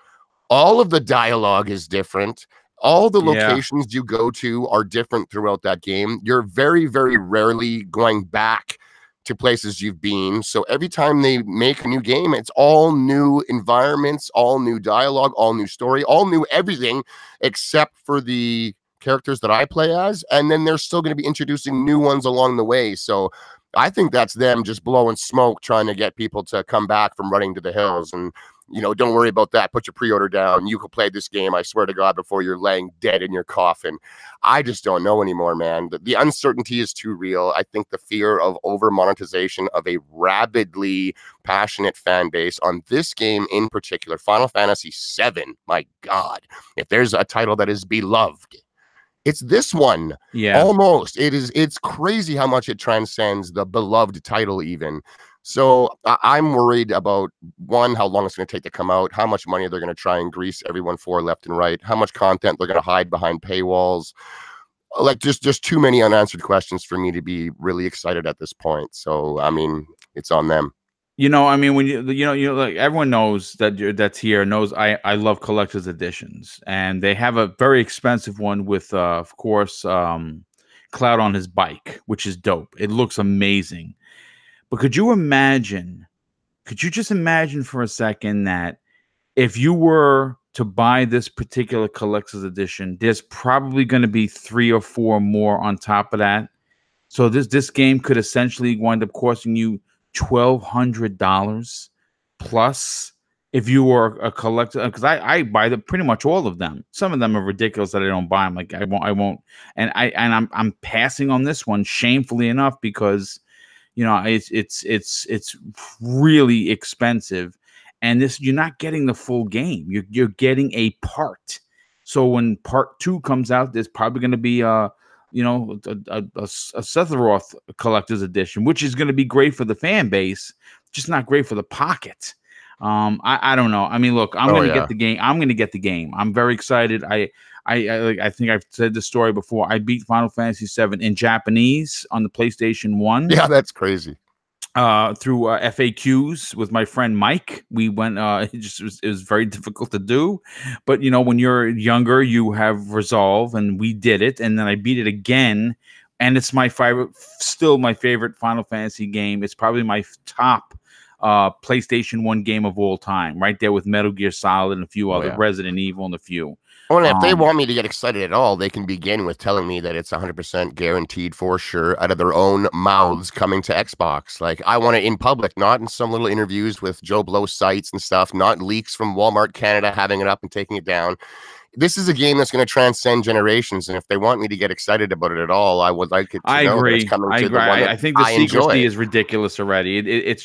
all of the dialogue is different. All the locations you go to are different throughout that game. You're very, very rarely going back to places you've been. So every time they make a new game, it's all new environments, all new dialogue, all new story, all new everything except for the characters that I play as. And then they're still going to be introducing new ones along the way. So I think that's them just blowing smoke, trying to get people to come back from Running to the Hills. And don't worry about that. Put your pre-order down. You can play this game, I swear to God, before you're laying dead in your coffin. I just don't know anymore, man. The uncertainty is too real. I think the fear of over monetization of a rabidly passionate fan base on this game in particular, Final Fantasy VII, my God, if there's a title that is beloved, it's this one. Yeah. Almost. It's crazy how much it transcends the beloved title even. So I'm worried about, one, how long it's going to take to come out, how much money they're going to try and grease everyone for left and right, how much content they're going to hide behind paywalls. Like, just too many unanswered questions for me to be really excited at this point. So, I mean, it's on them. I mean, when like everyone knows that's here knows I love collector's editions, and they have a very expensive one with, of course, Cloud on his bike, which is dope. It looks amazing. But could you just imagine for a second that if you were to buy this particular collector's edition, there's probably going to be 3 or 4 more on top of that. So this game could essentially wind up costing you $1,200 plus if you were a collector. Because I buy pretty much all of them. Some of them are ridiculous that I don't buy them. Like I won't, and I'm passing on this one shamefully enough because it's really expensive, and you're not getting the full game. You're getting a part. So when part 2 comes out, there's probably going to be a Sephiroth collector's edition, which is going to be great for the fan base, just not great for the pocket. I don't know. I mean, look, I'm going to get the game. I'm going to get the game. I'm very excited. I think I've said the story before. I beat Final Fantasy VII in Japanese on the PlayStation 1. Yeah, that's crazy. Through FAQs with my friend Mike. We went, it was very difficult to do, but when you're younger, you have resolve, and we did it. And then I beat it again, and it's still my favorite Final Fantasy game. It's probably my top PlayStation 1 game of all time, right there with Metal Gear Solid and a few other, Resident Evil and a few. Well, if they want me to get excited at all, they can begin with telling me that it's 100% guaranteed for sure out of their own mouths coming to Xbox. Like, I want it in public, not in some little interviews with Joe Blow sites and stuff, not leaks from Walmart Canada having it up and taking it down. This is a game that's going to transcend generations, and if they want me to get excited about it at all, I would like it to know that it's coming to the one that I think the secrecy is ridiculous already. It's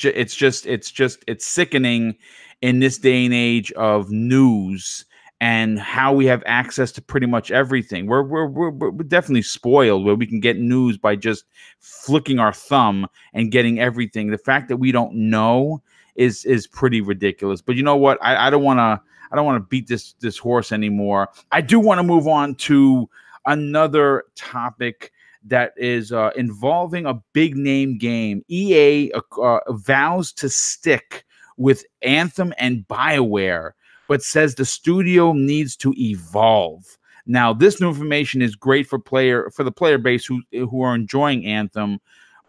sickening in this day and age of news and how we have access to pretty much everything. We're definitely spoiled where we can get news by just flicking our thumb and getting everything. The fact that we don't know is pretty ridiculous. But you know what? I don't want to beat this horse anymore. I do want to move on to another topic that is involving a big name game. EA vows to stick with Anthem and BioWare, but says the studio needs to evolve. Now, this new information is great for the player base who are enjoying Anthem,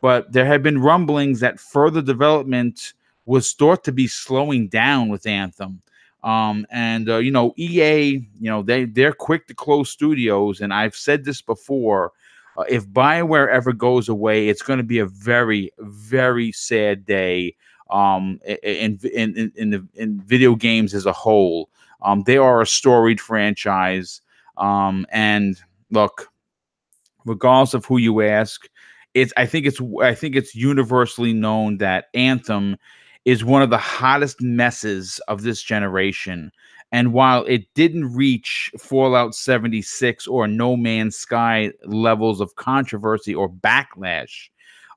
but there have been rumblings that further development was thought to be slowing down with Anthem. EA, they're quick to close studios, and I've said this before. If BioWare ever goes away, it's going to be a very, very sad day. In video games as a whole. They are a storied franchise. And look, regardless of who you ask, I think it's universally known that Anthem is one of the hottest messes of this generation. And while it didn't reach Fallout 76 or No Man's Sky levels of controversy or backlash,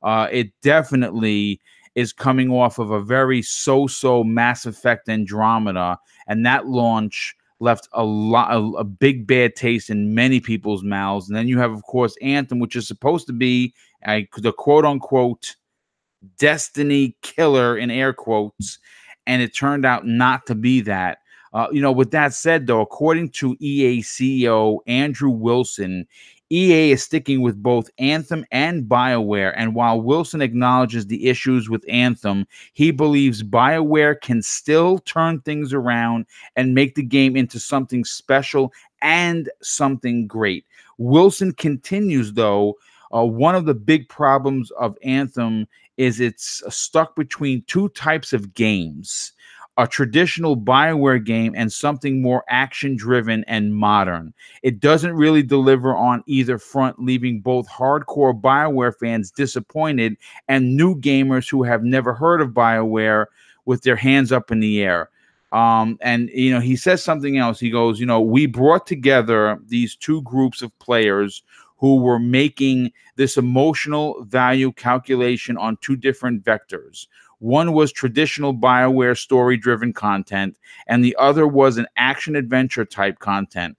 it definitely is coming off of a very so-so Mass Effect Andromeda, and that launch left a big bad taste in many people's mouths. And then you have, of course, Anthem, which is supposed to be the quote-unquote Destiny killer in air quotes, and it turned out not to be that. With that said, though, according to EA CEO Andrew Wilson, EA is sticking with both Anthem and BioWare, and while Wilson acknowledges the issues with Anthem, he believes BioWare can still turn things around and make the game into something special and something great. Wilson continues, though, one of the big problems of Anthem is it's stuck between two types of games. a traditional BioWare game and something more action-driven and modern. It doesn't really deliver on either front, leaving both hardcore BioWare fans disappointed and new gamers who have never heard of BioWare with their hands up in the air. And he says something else. He goes, we brought together these two groups of players who were making this emotional value calculation on two different vectors. One was traditional BioWare story-driven content, and the other was an action-adventure type content.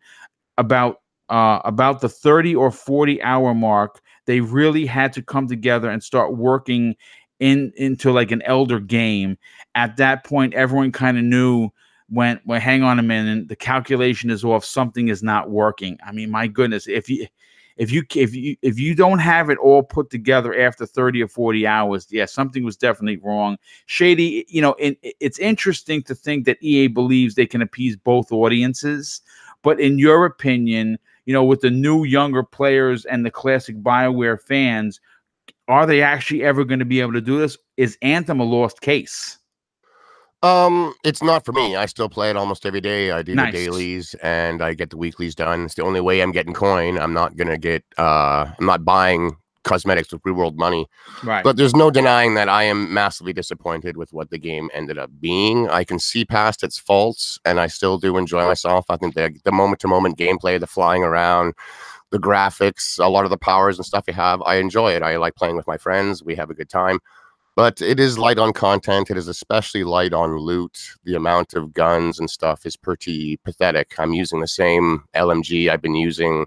About the 30 or 40 hour mark, they really had to come together and start working into like an elder game. At that point, everyone kind of knew when hang on a minute, the calculation is off, something is not working. I mean, my goodness, if you don't have it all put together after 30 or 40 hours, yeah, something was definitely wrong. Shady, it's interesting to think that EA believes they can appease both audiences, but in your opinion, with the new younger players and the classic BioWare fans, are they actually ever going to be able to do this? Is Anthem a lost case? It's not for me. I still play it almost every day. I do the dailies and I get the weeklies done. It's the only way I'm getting coin. I'm not gonna get I'm not buying cosmetics with real world money. Right. But there's no denying that I am massively disappointed with what the game ended up being. I can see past its faults and I still do enjoy myself. I think the moment to moment gameplay, the flying around, the graphics, a lot of the powers and stuff you have, I enjoy it. I like playing with my friends. We have a good time. But it is light on content. It is especially light on loot. The amount of guns and stuff is pretty pathetic. I'm using the same LMG I've been using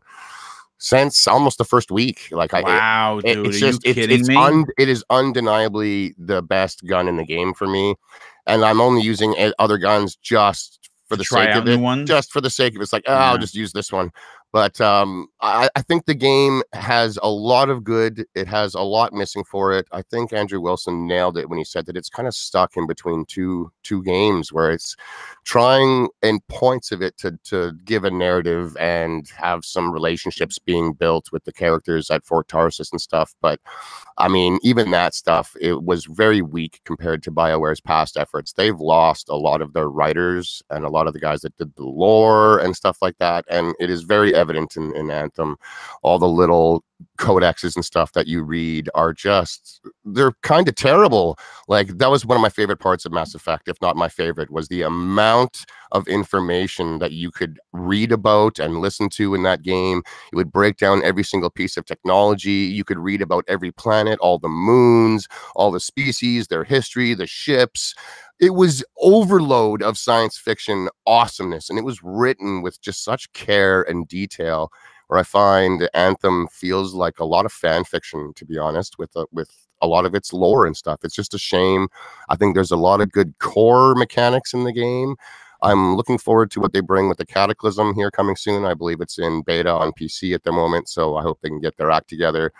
since almost the first week. Like, wow, dude, it's just, are you kidding me? It is undeniably the best gun in the game for me. And I'm only using other guns just for the sake of it. Just for the sake of it. It's like, I'll just use this one. But I think the game has a lot of good. It has a lot missing for it. I think Andrew Wilson nailed it when he said that it's kind of stuck in between two games, where it's trying in points of it to give a narrative and have some relationships being built with the characters at Fort Tarsis and stuff. But I mean, even that stuff, it was very weak compared to BioWare's past efforts. They've lost a lot of their writers and a lot of the guys that did the lore and stuff like that. And it is very evident in Anthem. All the little codexes and stuff that you read are they're kind of terrible. Like, that was one of my favorite parts of Mass Effect, if not my favorite, was the amount of information that you could read about and listen to in that game. It would break down every single piece of technology. You could read about every planet, all the moons, all the species, their history, the ships. It was overload of science fiction awesomeness, and it was written with just such care and detail, where I find Anthem feels like a lot of fan fiction, to be honest, with a lot of its lore and stuff. It's just a shame. I think there's a lot of good core mechanics in the game. I'm looking forward to what they bring with the Cataclysm here coming soon. I believe it's in beta on PC at the moment, so I hope they can get their act together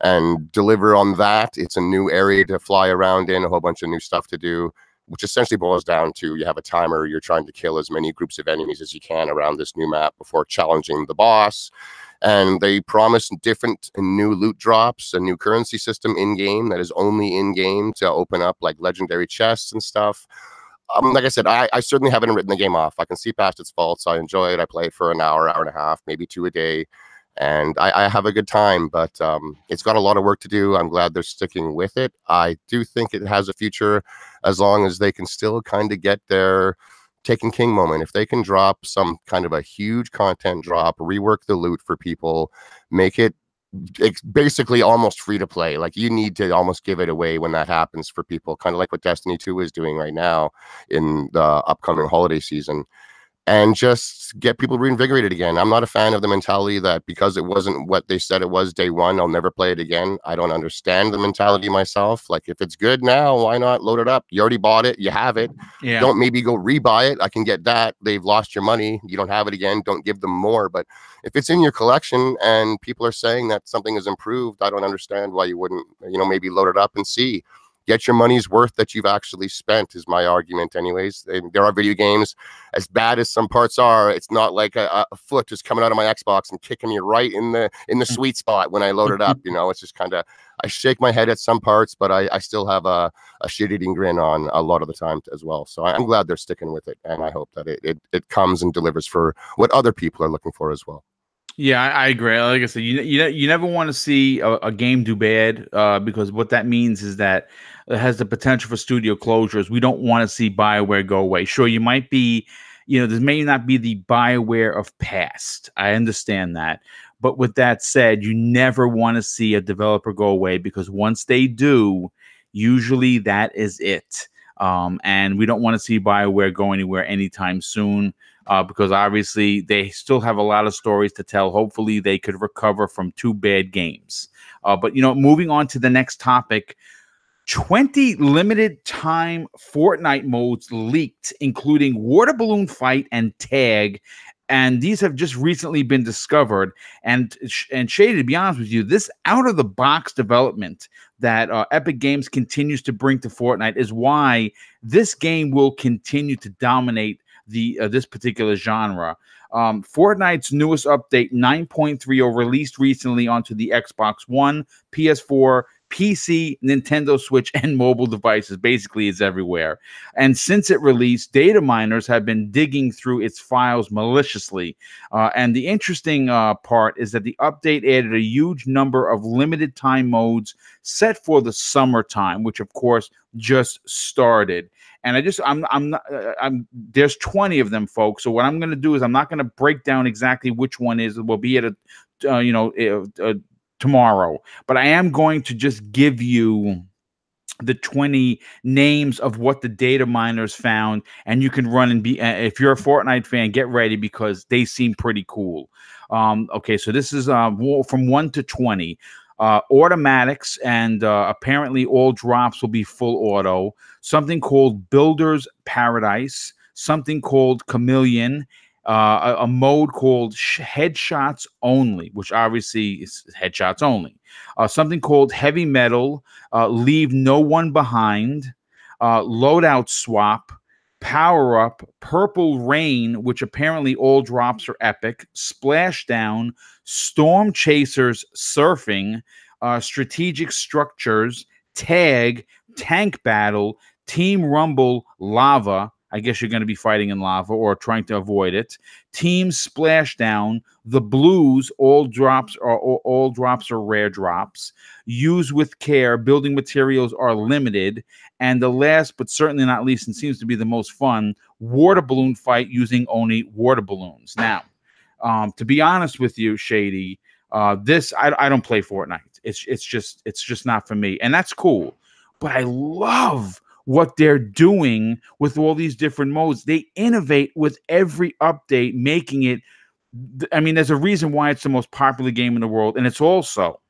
and deliver on that. It's a new area to fly around in, a whole bunch of new stuff to do, which essentially boils down to you have a timer. You're trying to kill as many groups of enemies as you can around this new map before challenging the boss. And they promise different and new loot drops, a new currency system in-game that is only in-game to open up like legendary chests and stuff. Like I said, I certainly haven't written the game off. I can see past its faults. I enjoy it. I play it for an hour, hour and a half, maybe 2 a day. And I have a good time, but it's got a lot of work to do. I'm glad they're sticking with it. I do think it has a future, as long as they can still kind of get their Taken King moment. If they can drop some kind of a huge content drop, rework the loot for people, make it basically almost free to play. Like, you need to almost give it away when that happens for people, kind of like what Destiny 2 is doing right now in the upcoming holiday season. And just get people reinvigorated again. I'm not a fan of the mentality that because it wasn't what they said it was day one, I'll never play it again. I don't understand the mentality myself. Like, if it's good now, why not load it up? You already bought it. You have it. Yeah. Don't maybe go rebuy it. I can get that. They've lost your money. You don't have it again. Don't give them more. But if it's in your collection and people are saying that something is improved, I don't understand why you wouldn't, maybe load it up and see. get your money's worth that you've actually spent, is my argument anyways. There are video games, as bad as some parts are, it's not like a foot just coming out of my Xbox and kicking me right in the sweet spot when I load it up. You know, it's just kind of, I shake my head at some parts, but I still have a shit-eating grin on a lot of the time as well. So I'm glad they're sticking with it, and I hope that it comes and delivers for what other people are looking for as well. Yeah, I agree. Like I said, you never want to see a game do bad, because what that means is that it has the potential for studio closures. We don't want to see BioWare go away. Sure, you might be, this may not be the BioWare of past. I understand that. But with that said, you never want to see a developer go away, because once they do, usually that is it. And we don't want to see BioWare go anywhere anytime soon. Because obviously they still have a lot of stories to tell. Hopefully they could recover from 2 bad games. But, moving on to the next topic, 20 limited time Fortnite modes leaked, including water balloon fight and tag. And these have just recently been discovered. And Shady, to be honest with you, this out of the box development that Epic Games continues to bring to Fortnite is why this game will continue to dominate this particular genre. Fortnite's newest update, 9.30, released recently onto the Xbox One, PS4, PC, Nintendo Switch, and mobile devices. Basically, it's everywhere. And since it released, data miners have been digging through its files maliciously. And the interesting part is that the update added a huge number of limited time modes set for the summertime, which of course just started. And there's 20 of them, folks. So what I'm going to do is I'm not going to break down exactly which one is. We'll be at tomorrow, but I am going to just give you the 20 names of what the data miners found, and you can run and be, if you're a Fortnite fan, get ready, because they seem pretty cool. Okay, so this is from 1 to 20. Automatics, and apparently all drops will be full auto. Something called Builder's Paradise, something called Chameleon, a mode called Headshots Only, which obviously is headshots only. Something called Heavy Metal, Leave No One Behind, Loadout Swap, Power Up, Purple Rain, which apparently all drops are epic, Splashdown, Storm Chasers Surfing, Strategic Structures, Tag, Tank Battle, Team Rumble Lava. I guess you're going to be fighting in lava or trying to avoid it. Team Splashdown, the Blues, all drops are rare drops. Use with care, building materials are limited. And the last, but certainly not least, and seems to be the most fun, water balloon fight using only water balloons. Now, to be honest with you, Shady, I don't play Fortnite. It's just not for me, and that's cool. But I love what they're doing with all these different modes. They innovate with every update, making it. I mean, there's a reason why it's the most popular game in the world, and it's also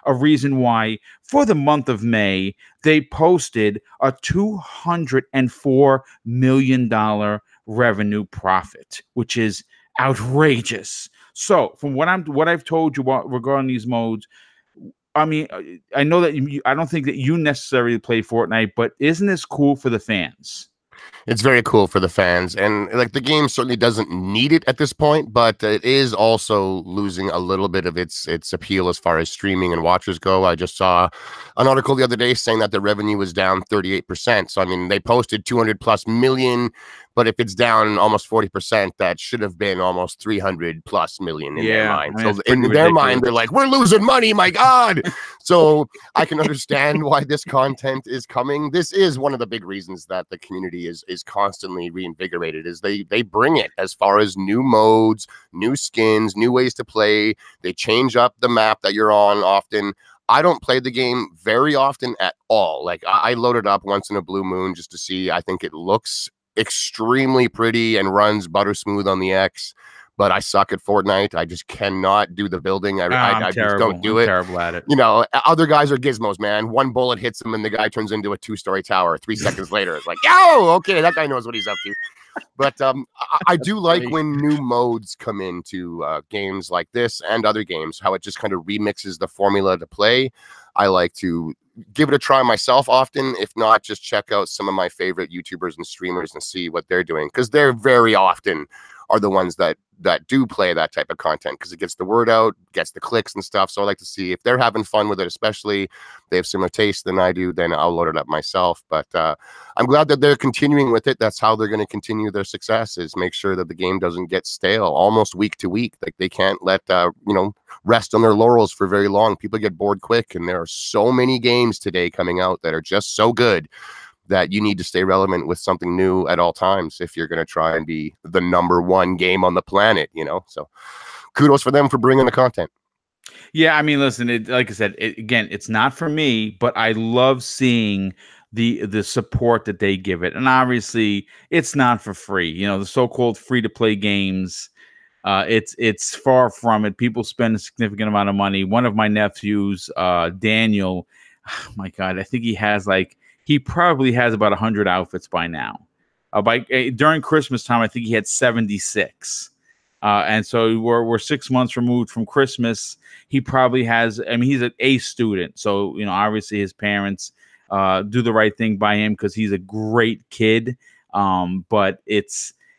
a reason why for the month of May they posted a $204 million revenue profit, which is outrageous. So, from what I've told you about regarding these modes, I mean, I know that I don't think that you necessarily play Fortnite, but isn't this cool for the fans? It's very cool for the fans, and like the game certainly doesn't need it at this point, but it is also losing a little bit of its appeal as far as streaming and watchers go. I just saw an article the other day saying that the revenue was down 38%. So I mean, they posted 200 plus million, but if it's down almost 40%, that should have been almost 300 plus million in their mind. I mean, so in their mind, they're like, we're losing money, my God. So I can understand why this content is coming. This is one of the big reasons that the community is constantly reinvigorated, is they bring it as far as new modes, new skins, new ways to play. They change up the map that you're on often. I don't play the game very often at all. Like I load it up once in a blue moon just to see. I think it looks extremely pretty and runs butter smooth on the X, but I suck at Fortnite. I just cannot do the building. I just don't do it. Terrible at it. You know, other guys are gizmos, man. One bullet hits him and the guy turns into a 2-story tower. 3 seconds later, it's like, yo, okay, that guy knows what he's up to. But I do like when new modes come into games like this and other games, how it just kind of remixes the formula to play. I like to give it a try myself often. If not, just check out some of my favorite YouTubers and streamers and see what they're doing, because they're very often are the ones that do play that type of content, because it gets the word out, gets the clicks and stuff. So I like to see if they're having fun with it, especially they have similar taste than I do, then I'll load it up myself. But I'm glad that they're continuing with it. That's how they're going to continue their success, is make sure that the game doesn't get stale almost week to week. Like, they can't let rest on their laurels for very long. People get bored quick, and there are so many games today coming out that are just so good that you need to stay relevant with something new at all times if you're going to try and be the #1 game on the planet, So kudos for them for bringing the content. Yeah, I mean, listen, like I said, again, it's not for me, but I love seeing the support that they give it. And obviously, it's not for free. The so-called free-to-play games, it's far from it. People spend a significant amount of money. One of my nephews, Daniel, oh my God, I think he probably has about 100 outfits by now. During Christmas time, I think he had 76. And so we're 6 months removed from Christmas. He probably has, I mean, he's an A student. So, obviously his parents do the right thing by him because he's a great kid. But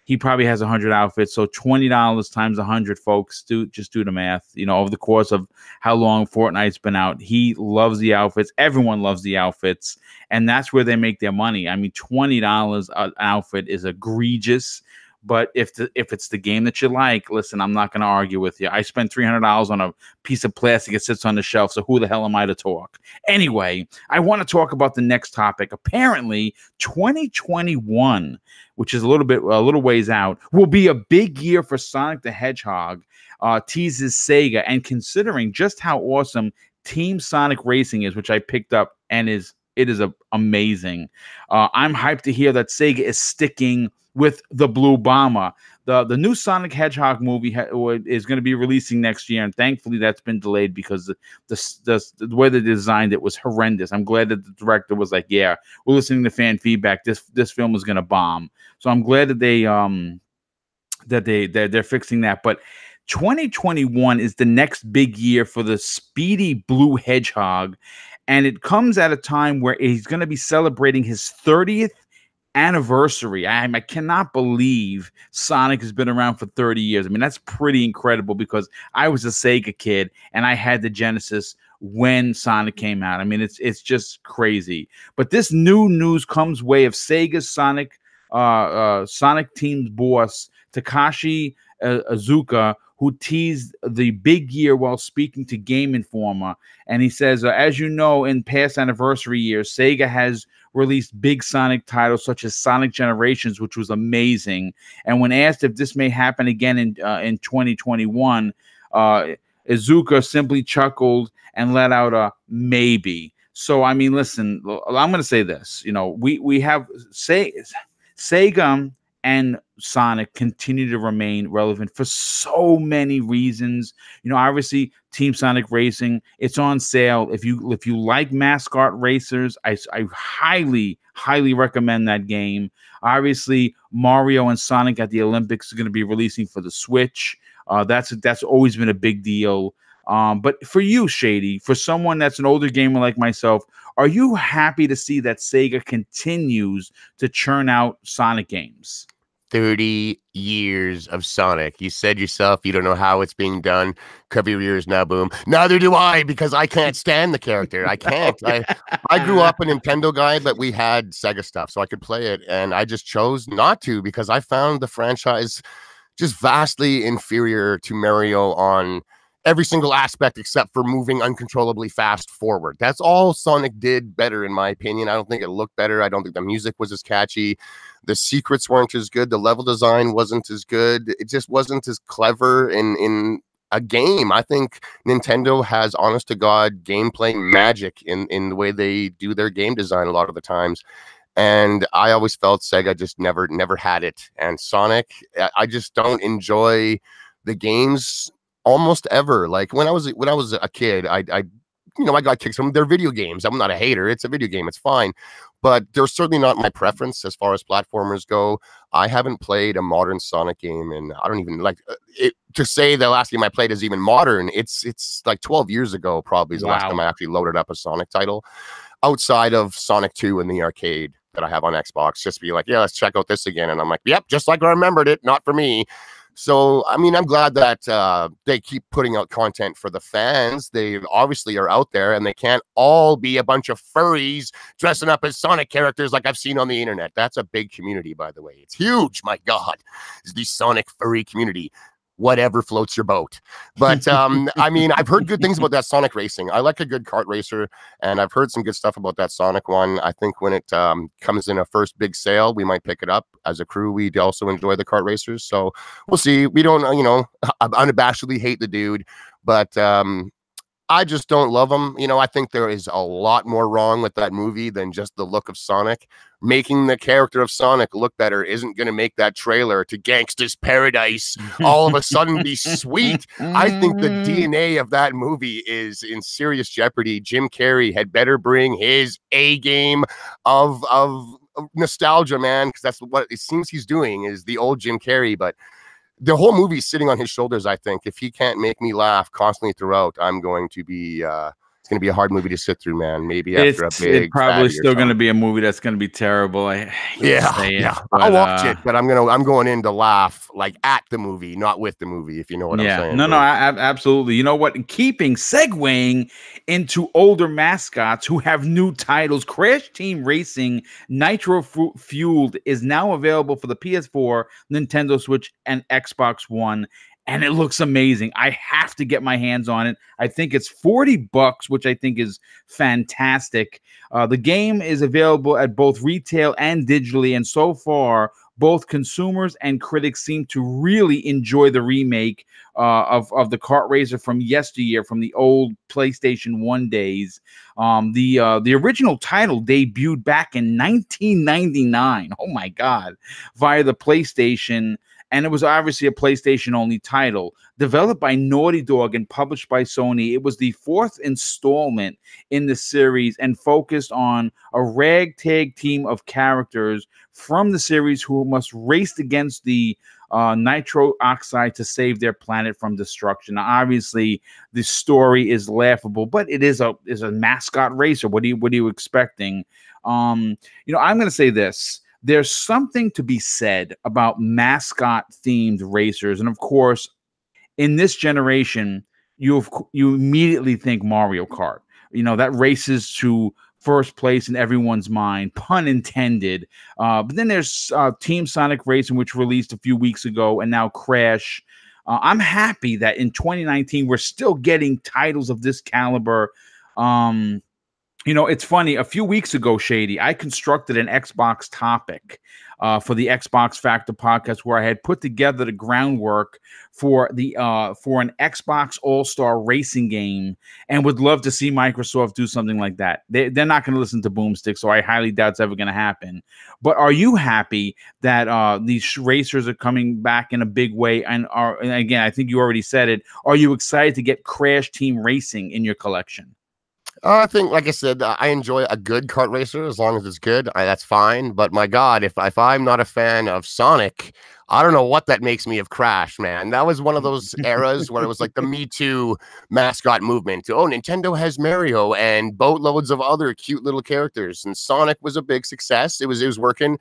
he probably has 100 outfits. So $20 times 100, folks, just do the math, over the course of how long Fortnite's been out. He loves the outfits. Everyone loves the outfits. And that's where they make their money. I mean, $20 an outfit is egregious. But if it's the game that you like, listen, I'm not going to argue with you. I spent $300 on a piece of plastic that sits on the shelf, so who the hell am I to talk? Anyway, I want to talk about the next topic. Apparently, 2021, which is a little ways out, will be a big year for Sonic the Hedgehog. Teases Sega, and considering just how awesome Team Sonic Racing is, which I picked up, and it is amazing. I'm hyped to hear that Sega is sticking with the Blue Bomber. The new Sonic Hedgehog movie is going to be releasing next year, and thankfully that's been delayed because the way they designed it was horrendous. I'm glad that the director was like, yeah, we're listening to fan feedback. This film is going to bomb. So I'm glad that they're fixing that. But 2021 is the next big year for the speedy Blue Hedgehog, and it comes at a time where he's going to be celebrating his 30th anniversary. I cannot believe Sonic has been around for 30 years. I mean, that's pretty incredible because I was a Sega kid and I had the Genesis when Sonic came out. I mean, it's just crazy. But this new news comes way of Sega's Sonic team's boss, Takashi Iizuka, who teased the big year while speaking to Game Informer. And he says, as you know, in past anniversary years, Sega has released big Sonic titles such as Sonic Generations, which was amazing. And when asked if this may happen again in 2021, Iizuka simply chuckled and let out a maybe. So, I mean, listen, I'm going to say this. We have Sega and Sonic continue to remain relevant for so many reasons. Obviously, Team Sonic Racing, it's on sale. If you like mascot racers, I highly recommend that game. Obviously, Mario and Sonic at the Olympics are going to be releasing for the Switch. That's always been a big deal. But for you, Shady, for someone that's an older gamer like myself, are you happy to see that Sega continues to churn out Sonic games? 30 years of Sonic. You said yourself, you don't know how it's being done. Cover your ears now, Boom. Neither do I, because I can't stand the character. I can't. I grew up a Nintendo guy, but we had Sega stuff, so I could play it. And I just chose not to because I found the franchise just vastly inferior to Mario on every single aspect except for moving uncontrollably fast forward. That's all Sonic did better, in my opinion. I don't think it looked better. I don't think the music was as catchy. The secrets weren't as good. The level design wasn't as good. It just wasn't as clever in a game. I think Nintendo has, honest to God, gameplay magic in the way they do their game design a lot of the times. And I always felt Sega just never had it. And Sonic, I just don't enjoy the games almost ever. Like when I was a kid, I I got kicks from their video games. I'm not a hater. It's a video game. It's fine. But they're certainly not my preference as far as platformers go. I haven't played a modern Sonic game, and I don't even like it. To say the last game I played is even modern, it's like 12 years ago, probably is the last time I actually loaded up a Sonic title outside of Sonic 2 in the arcade that I have on Xbox. Just be like, yeah, let's check out this again. And I'm like, yep, just like I remembered it, not for me. So, I mean, I'm glad that they keep putting out content for the fans. They obviously are out there, and they can't all be a bunch of furries dressing up as Sonic characters like I've seen on the internet. That's a big community, by the way. It's huge. My God, is the Sonic furry community. Whatever floats your boat. But I mean, I've heard good things about that Sonic racing. I like a good kart racer, and I've heard some good stuff about that Sonic one. I think when it comes in a first big sale, we might pick it up. As a crew, we also enjoy the kart racers. So we'll see. We don't, unabashedly hate the dude, but I just don't love him. I think there is a lot more wrong with that movie than just the look of Sonic. Making the character of Sonic look better isn't going to make that trailer to Gangsta's Paradise all of a sudden be sweet. I think the DNA of that movie is in serious jeopardy. Jim Carrey had better bring his A game of nostalgia, man, because that's what it seems he's doing, is the old Jim Carrey. But the whole movie's sitting on his shoulders, I think. If he can't make me laugh constantly throughout, I'm going to be it's going to be a hard movie to sit through, man. Maybe after a big, it's probably still going to be a movie that's going to be terrible. I'll watch it, but I'm going in to laugh, like at the movie, not with the movie, if you know what I'm saying. No, absolutely. You know what? Segueing into older mascots who have new titles, Crash Team Racing Nitro Fueled is now available for the PS4, Nintendo Switch, and Xbox One. And it looks amazing. I have to get my hands on it. I think it's $40, which I think is fantastic. The game is available at both retail and digitally. And so far, both consumers and critics seem to really enjoy the remake of the kart racer from yesteryear, from the old PlayStation 1 days. The original title debuted back in 1999. Oh, my God. Via the PlayStation. And it was obviously a PlayStation-only title. Developed by Naughty Dog and published by Sony, it was the fourth installment in the series and focused on a ragtag team of characters from the series who must race against the nitro oxide to save their planet from destruction. Now, obviously, the story is laughable, but it is a mascot racer. What are you expecting? I'm going to say this. There's something to be said about mascot-themed racers. And, of course, in this generation, you immediately think Mario Kart. That races to first place in everyone's mind, pun intended. But then there's Team Sonic Racing, which released a few weeks ago, and now Crash. I'm happy that in 2019, we're still getting titles of this caliber. It's funny. A few weeks ago, Shady, I constructed an Xbox topic for the Xbox Factor podcast, where I had put together the groundwork for an Xbox All-Star racing game, and would love to see Microsoft do something like that. They're not going to listen to BoomStick, so I highly doubt it's ever going to happen. But are you happy that these racers are coming back in a big way? And again, I think you already said it. Are you excited to get Crash Team Racing in your collection? I think, like I said, I enjoy a good kart racer as long as it's good. That's fine. But my God, if I'm not a fan of Sonic, I don't know what that makes me of Crash, man. That was one of those eras where it was like the Me Too mascot movement. Oh, Nintendo has Mario and boatloads of other cute little characters, and Sonic was a big success. It was working.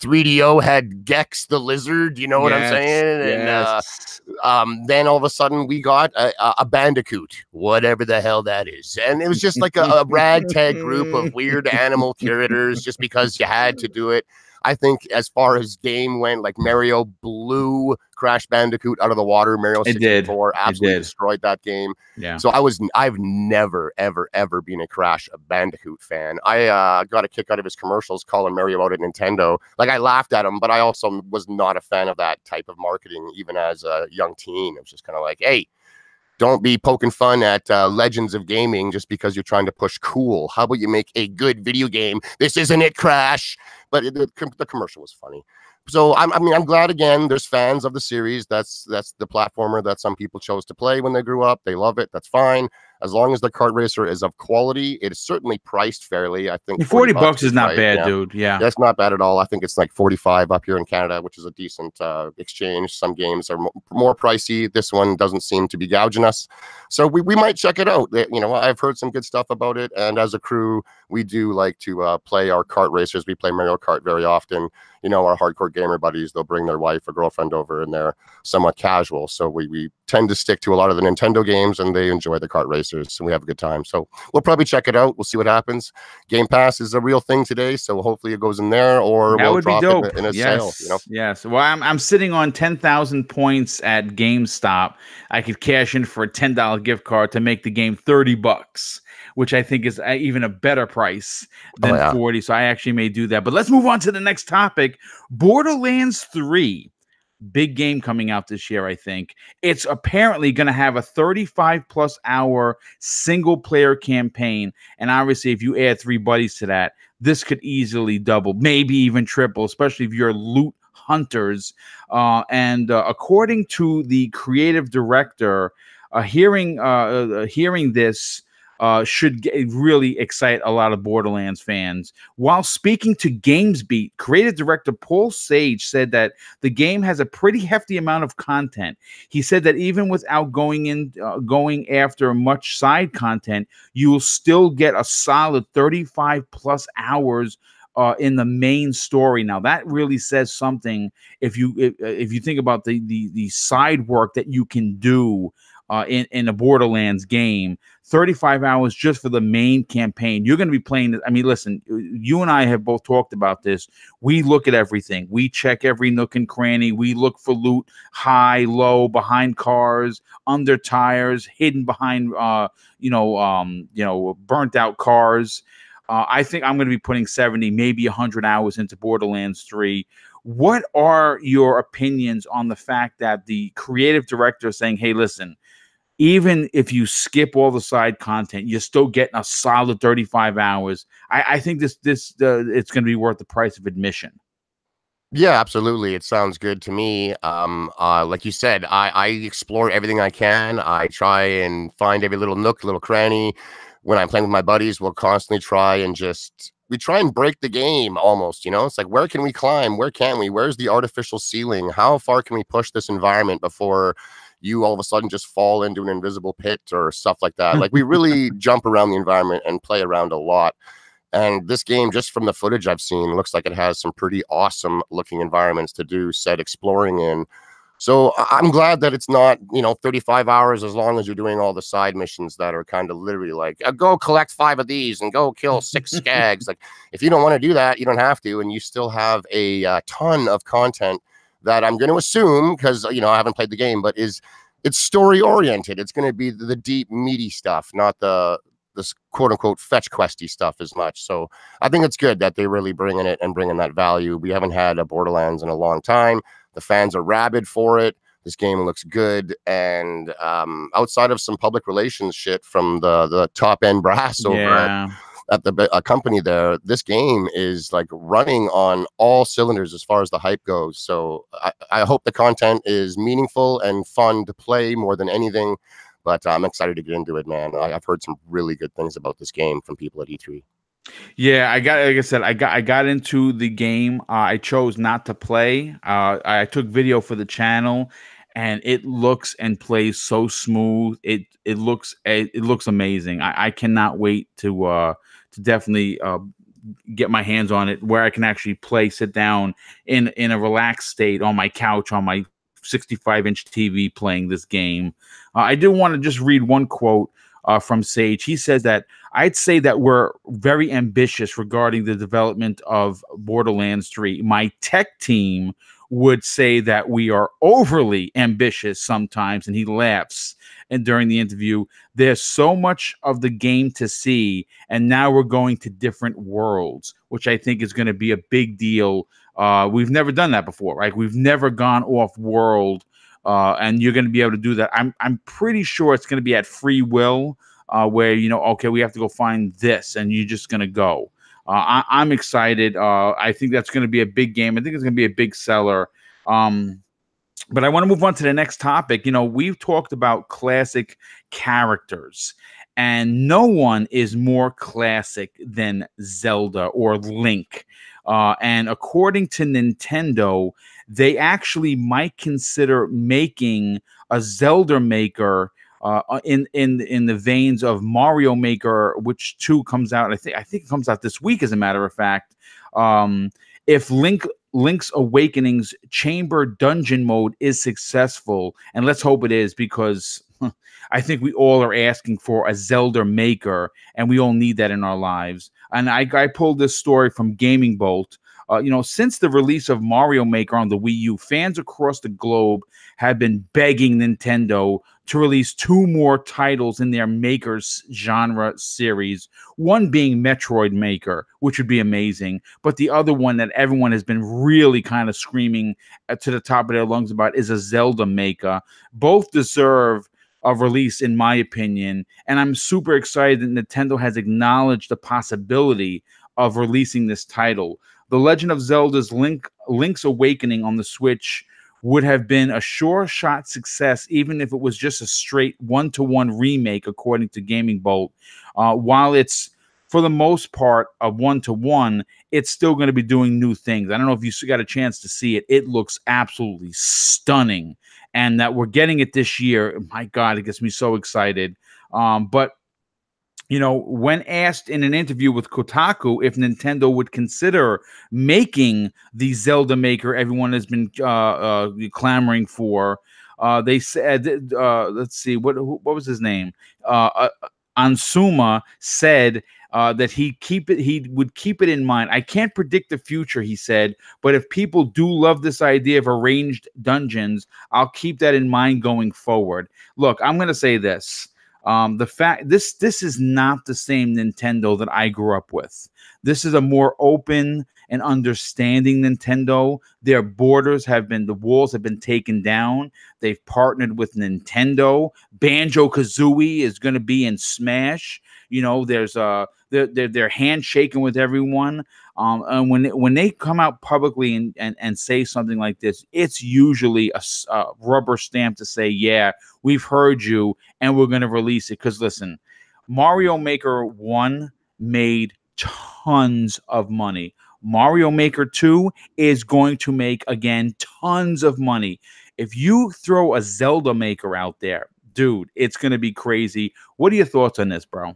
3DO had Gex the Lizard, you know what I'm saying? Yes. And then all of a sudden we got a Bandicoot, whatever the hell that is. And it was just like a ragtag group of weird animal curators just because you had to do it. I think as far as game went, like Mario blew Crash Bandicoot out of the water. Mario 64 absolutely destroyed that game. Yeah. So I've never, ever been a Crash Bandicoot fan. I got a kick out of his commercials calling Mario out at Nintendo. Like, I laughed at him, but I also was not a fan of that type of marketing, even as a young teen. It was just kind of like, hey, don't be poking fun at legends of gaming just because you're trying to push cool. How about you make a good video game? This isn't it, Crash. but the commercial was funny. So I mean, I'm glad again. There's fans of the series. That's the platformer that some people chose to play when they grew up. They love it. That's fine. As long as the kart racer is of quality, it is certainly priced fairly. I think 40 bucks is not right. bad, Yeah. dude. Yeah. That's not bad at all. I think it's like 45 up here in Canada, which is a decent exchange. Some games are more pricey. This one doesn't seem to be gouging us. So we might check it out. You know, I've heard some good stuff about it. And as a crew, we do like to play our kart racers. We play Mario Kart very often. You know, our hardcore gamer buddies, they'll bring their wife or girlfriend over and they're somewhat casual. So we tend to stick to a lot of the Nintendo games and they enjoy the kart racers and we have a good time. So we'll probably check it out. We'll see what happens. Game Pass is a real thing today. So hopefully it goes in there or that we'll drop it in a yes. sale. You know? Yes. Well, I'm sitting on 10,000 points at GameStop. I could cash in for a $10 gift card to make the game 30 bucks, which I think is even a better price than 40. So I actually may do that. But let's move on to the next topic. Borderlands 3. Big game coming out this year, I think. It's apparently going to have a 35+ hour single player campaign. And obviously, if you add 3 buddies to that, this could easily double, maybe even triple, especially if you're loot hunters. And according to the creative director, hearing this should really excite a lot of Borderlands fans. While speaking to GamesBeat, creative director Paul Sage said that the game has a pretty hefty amount of content. He said that even without going after much side content, you will still get a solid 35+ hours in the main story. Now that really says something if you think about the side work that you can do in a Borderlands game. 35 hours just for the main campaign. You're going to be playing. I mean, listen, you and I have both talked about this. We look at everything. We check every nook and cranny. We look for loot, high, low, behind cars, under tires, hidden behind, burnt out cars. I think I'm going to be putting 70, maybe 100 hours into Borderlands 3. What are your opinions on the fact that the creative director is saying, hey, listen, even if you skip all the side content, you're still getting a solid 35 hours. I think this it's going to be worth the price of admission. Yeah, absolutely. It sounds good to me. Like you said, I explore everything I can. I try and find every little nook, little cranny. When I'm playing with my buddies, we'll constantly try and we try and break the game almost, you know? It's like, where can we climb? Where can't we? Where's the artificial ceiling? How far can we push this environment before you all of a sudden just fall into an invisible pit or stuff like that? Like we really jump around the environment and play around a lot. And this game, just from the footage I've seen, looks like it has some pretty awesome looking environments to do said exploring in. So I'm glad that it's not, 35 hours as long as you're doing all the side missions that are kind of literally like, go collect 5 of these and go kill 6 skags. Like if you don't want to do that, you don't have to. And you still have a ton of content that I'm going to assume, because, I haven't played the game, but it's story oriented. It's going to be the deep, meaty stuff, not this quote unquote fetch questy stuff as much. So I think it's good that they're really bringing it and bringing that value. We haven't had a Borderlands in a long time. The fans are rabid for it. This game looks good. And outside of some public relations shit from the top end brass over at the company there, this game is like running on all cylinders as far as the hype goes. So I hope the content is meaningful and fun to play more than anything. But I'm excited to get into it, man. I've heard some really good things about this game from people at E3. Yeah, like I said, I got into the game. I chose not to play. I took video for the channel, and it looks and plays so smooth. It looks amazing. I cannot wait to definitely get my hands on it, where I can actually sit down in a relaxed state on my couch on my 65-inch TV playing this game. I do want to just read one quote from Sage. He says that I'd say that we're very ambitious regarding the development of Borderlands 3. My tech team would say that we are overly ambitious sometimes, and he laughs. And during the interview, there's so much of the game to see, and now we're going to different worlds, which I think is going to be a big deal. We've never done that before, right? We've never gone off world, and you're going to be able to do that. I'm pretty sure it's going to be at free will, where okay, we have to go find this, and you're just going to go. I'm excited. I think that's going to be a big game. I think it's going to be a big seller. But I want to move on to the next topic. We've talked about classic characters, and no one is more classic than Zelda or Link. And according to Nintendo, they actually might consider making a Zelda Maker in the veins of Mario Maker, which 2 comes out. I think it comes out this week, as a matter of fact. If Link's Awakening's Chamber Dungeon mode is successful, and let's hope it is, because I think we all are asking for a Zelda Maker, and we all need that in our lives. And I pulled this story from Gaming Bolt. Since the release of Mario Maker on the Wii U, fans across the globe have been begging Nintendo to release 2 more titles in their Makers genre series, one being Metroid Maker, which would be amazing, but the other one that everyone has been really kind of screaming to the top of their lungs about is a Zelda Maker. Both deserve a release, in my opinion, and I'm super excited that Nintendo has acknowledged the possibility of releasing this title. The Legend of Zelda's Link's Awakening on the Switch would have been a sure shot success, even if it was just a straight 1-to-1 remake, according to Gaming Bolt. While it's, for the most part, a 1-to-1, it's still going to be doing new things. I don't know if you got a chance to see it. It looks absolutely stunning. And that we're getting it this year, my God, it gets me so excited. But when asked in an interview with Kotaku if Nintendo would consider making the Zelda Maker everyone has been clamoring for, they said, let's see, what was his name? Ansuma said that he would keep it in mind. I can't predict the future, he said, but if people do love this idea of arranged dungeons, I'll keep that in mind going forward. Look, I'm going to say this. The fact this is not the same Nintendo that I grew up with. This is a more open and understanding Nintendo. The walls have been taken down. They've partnered with Nintendo. Banjo-Kazooie is going to be in Smash. There's they're handshaking with everyone. And when they come out publicly and say something like this, it's usually a rubber stamp to say, yeah, we've heard you and we're going to release it. Because listen, Mario Maker 1 made tons of money. Mario Maker 2 is going to make, again, tons of money. If you throw a Zelda Maker out there, dude, it's going to be crazy. What are your thoughts on this, bro?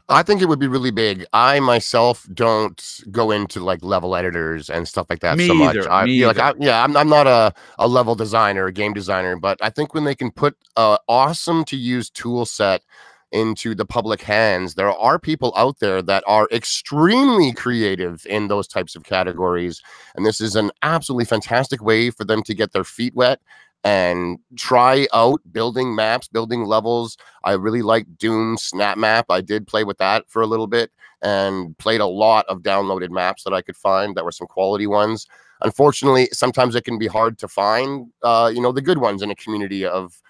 I think it would be really big. I myself don't go into like level editors and stuff like that so much. I'm not a level designer, a game designer, but I think when they can put awesome to use tool set into the public hands, there are people out there that are extremely creative in those types of categories, and this is an absolutely fantastic way for them to get their feet wet and try out building maps, building levels. I really like Doom Snap Map. I did play with that for a little bit and played a lot of downloaded maps that I could find that were some quality ones. Unfortunately, sometimes it can be hard to find, the good ones in a community of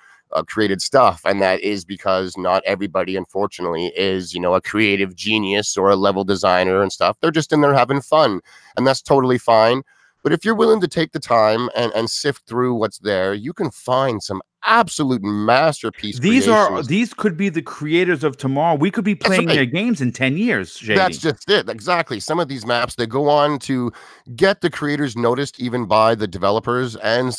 created stuff. And that is because not everybody, unfortunately, is, a creative genius or a level designer and stuff. They're just in there having fun, and that's totally fine. But if you're willing to take the time and sift through what's there, you can find some absolute masterpiece creations. These could be the creators of tomorrow. We could be playing their games in 10 years, Shady. That's just it. Exactly. Some of these maps, they go on to get the creators noticed even by the developers, and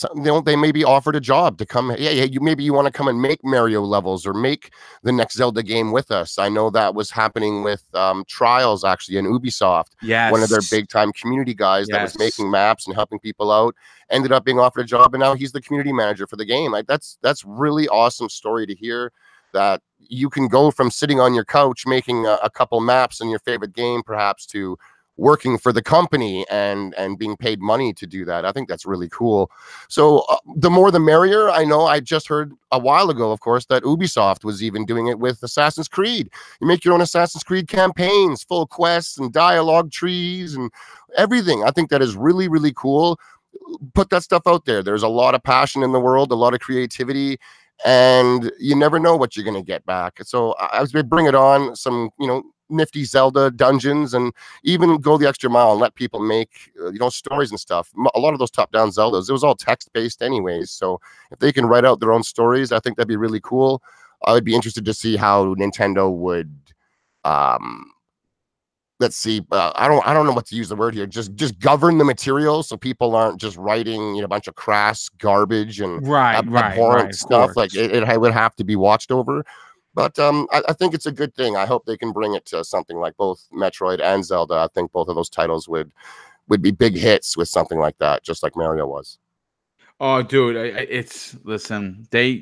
they may be offered a job to come. Maybe you want to come and make Mario levels or make the next Zelda game with us. I know that was happening with Trials, actually, in Ubisoft. Yes. One of their big time community guys that was making maps and helping people out ended up being offered a job, and now he's the community manager for the game. Like that's really awesome story to hear, that you can go from sitting on your couch making a couple maps in your favorite game perhaps to working for the company and being paid money to do that. I think that's really cool. So the more the merrier. I know I just heard a while ago, of course, that Ubisoft was even doing it with Assassin's Creed. You make your own Assassin's Creed campaigns, full quests and dialogue trees and everything. I think that is really, really cool. Put that stuff out there. There's a lot of passion in the world, a lot of creativity, and you never know what you're going to get back. So I was bring it on some, nifty Zelda dungeons, and even go the extra mile and let people make stories and stuff. A lot of those top-down Zeldas, it was all text-based anyways. So if they can write out their own stories, I think that'd be really cool. I would be interested to see how Nintendo would let's see. I don't know what to use the word here. Just govern the material so people aren't just writing a bunch of crass garbage and abhorrent stuff. Like it would have to be watched over. But I think it's a good thing. I hope they can bring it to something like both Metroid and Zelda. I think both of those titles would be big hits with something like that, just like Mario was. Oh, dude, listen, they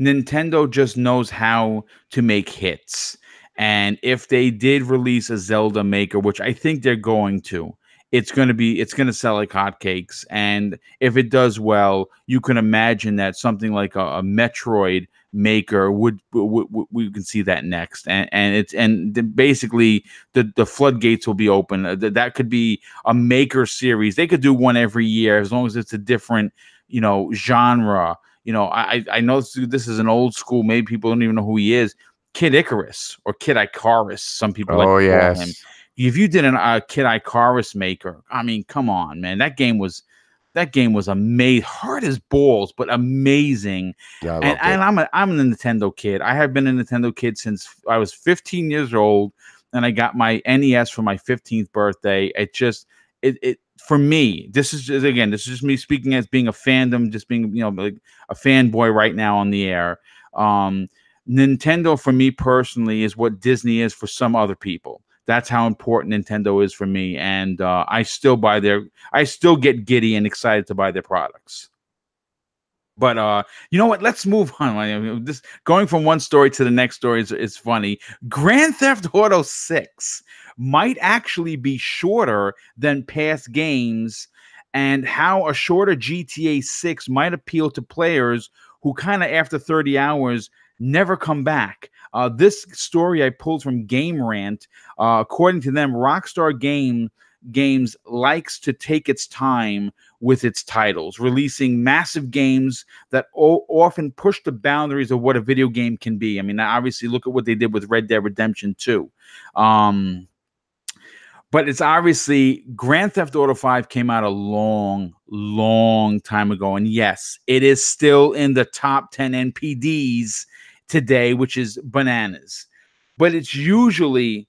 Nintendo just knows how to make hits. And if they did release a Zelda Maker, which I think they're going to, it's going to sell like hotcakes. And if it does well, you can imagine that something like a Metroid Maker would we can see that next. And basically the floodgates will be open. That could be a Maker series. They could do one every year as long as it's a different, genre. I know this is an old school. Maybe people don't even know who he is. Kid Icarus or Kid Icarus, some people like to call him. If you did a Kid Icarus Maker, I mean, come on, man, that game was amazing, hard as balls, but amazing. Yeah, and I'm a Nintendo kid. I have been a Nintendo kid since I was 15 years old, and I got my NES for my 15th birthday. It for me, this is just me speaking as being a fandom, just being like a fanboy right now on the air. Nintendo for me personally is what Disney is for some other people. That's how important Nintendo is for me, and I still get giddy and excited to buy their products. But you know what? Let's move on. This going from one story to the next story is funny. Grand Theft Auto 6 might actually be shorter than past games, and how a shorter GTA 6 might appeal to players who kind of after 30 hours never come back. This story I pulled from Game Rant. According to them, Rockstar Games likes to take its time with its titles, releasing massive games that often push the boundaries of what a video game can be. I mean, obviously, look at what they did with Red Dead Redemption 2. But it's obviously Grand Theft Auto 5 came out a long, long time ago. And yes, it is still in the top 10 NPDs today, which is bananas. But it's usually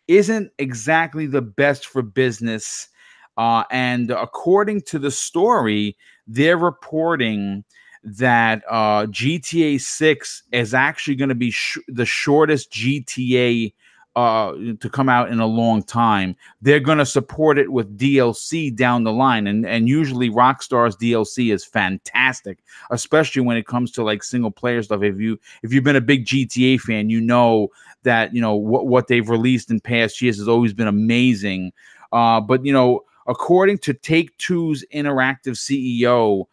isn't exactly the best for business. And according to the story, they're reporting that GTA 6 is actually going to be the shortest GTA to come out in a long time. They're going to support it with DLC down the line, and usually Rockstar's DLC is fantastic, especially when it comes to like single player stuff. If you've been a big GTA fan, you know that what they've released in past years has always been amazing. But according to Take-Two's interactive CEO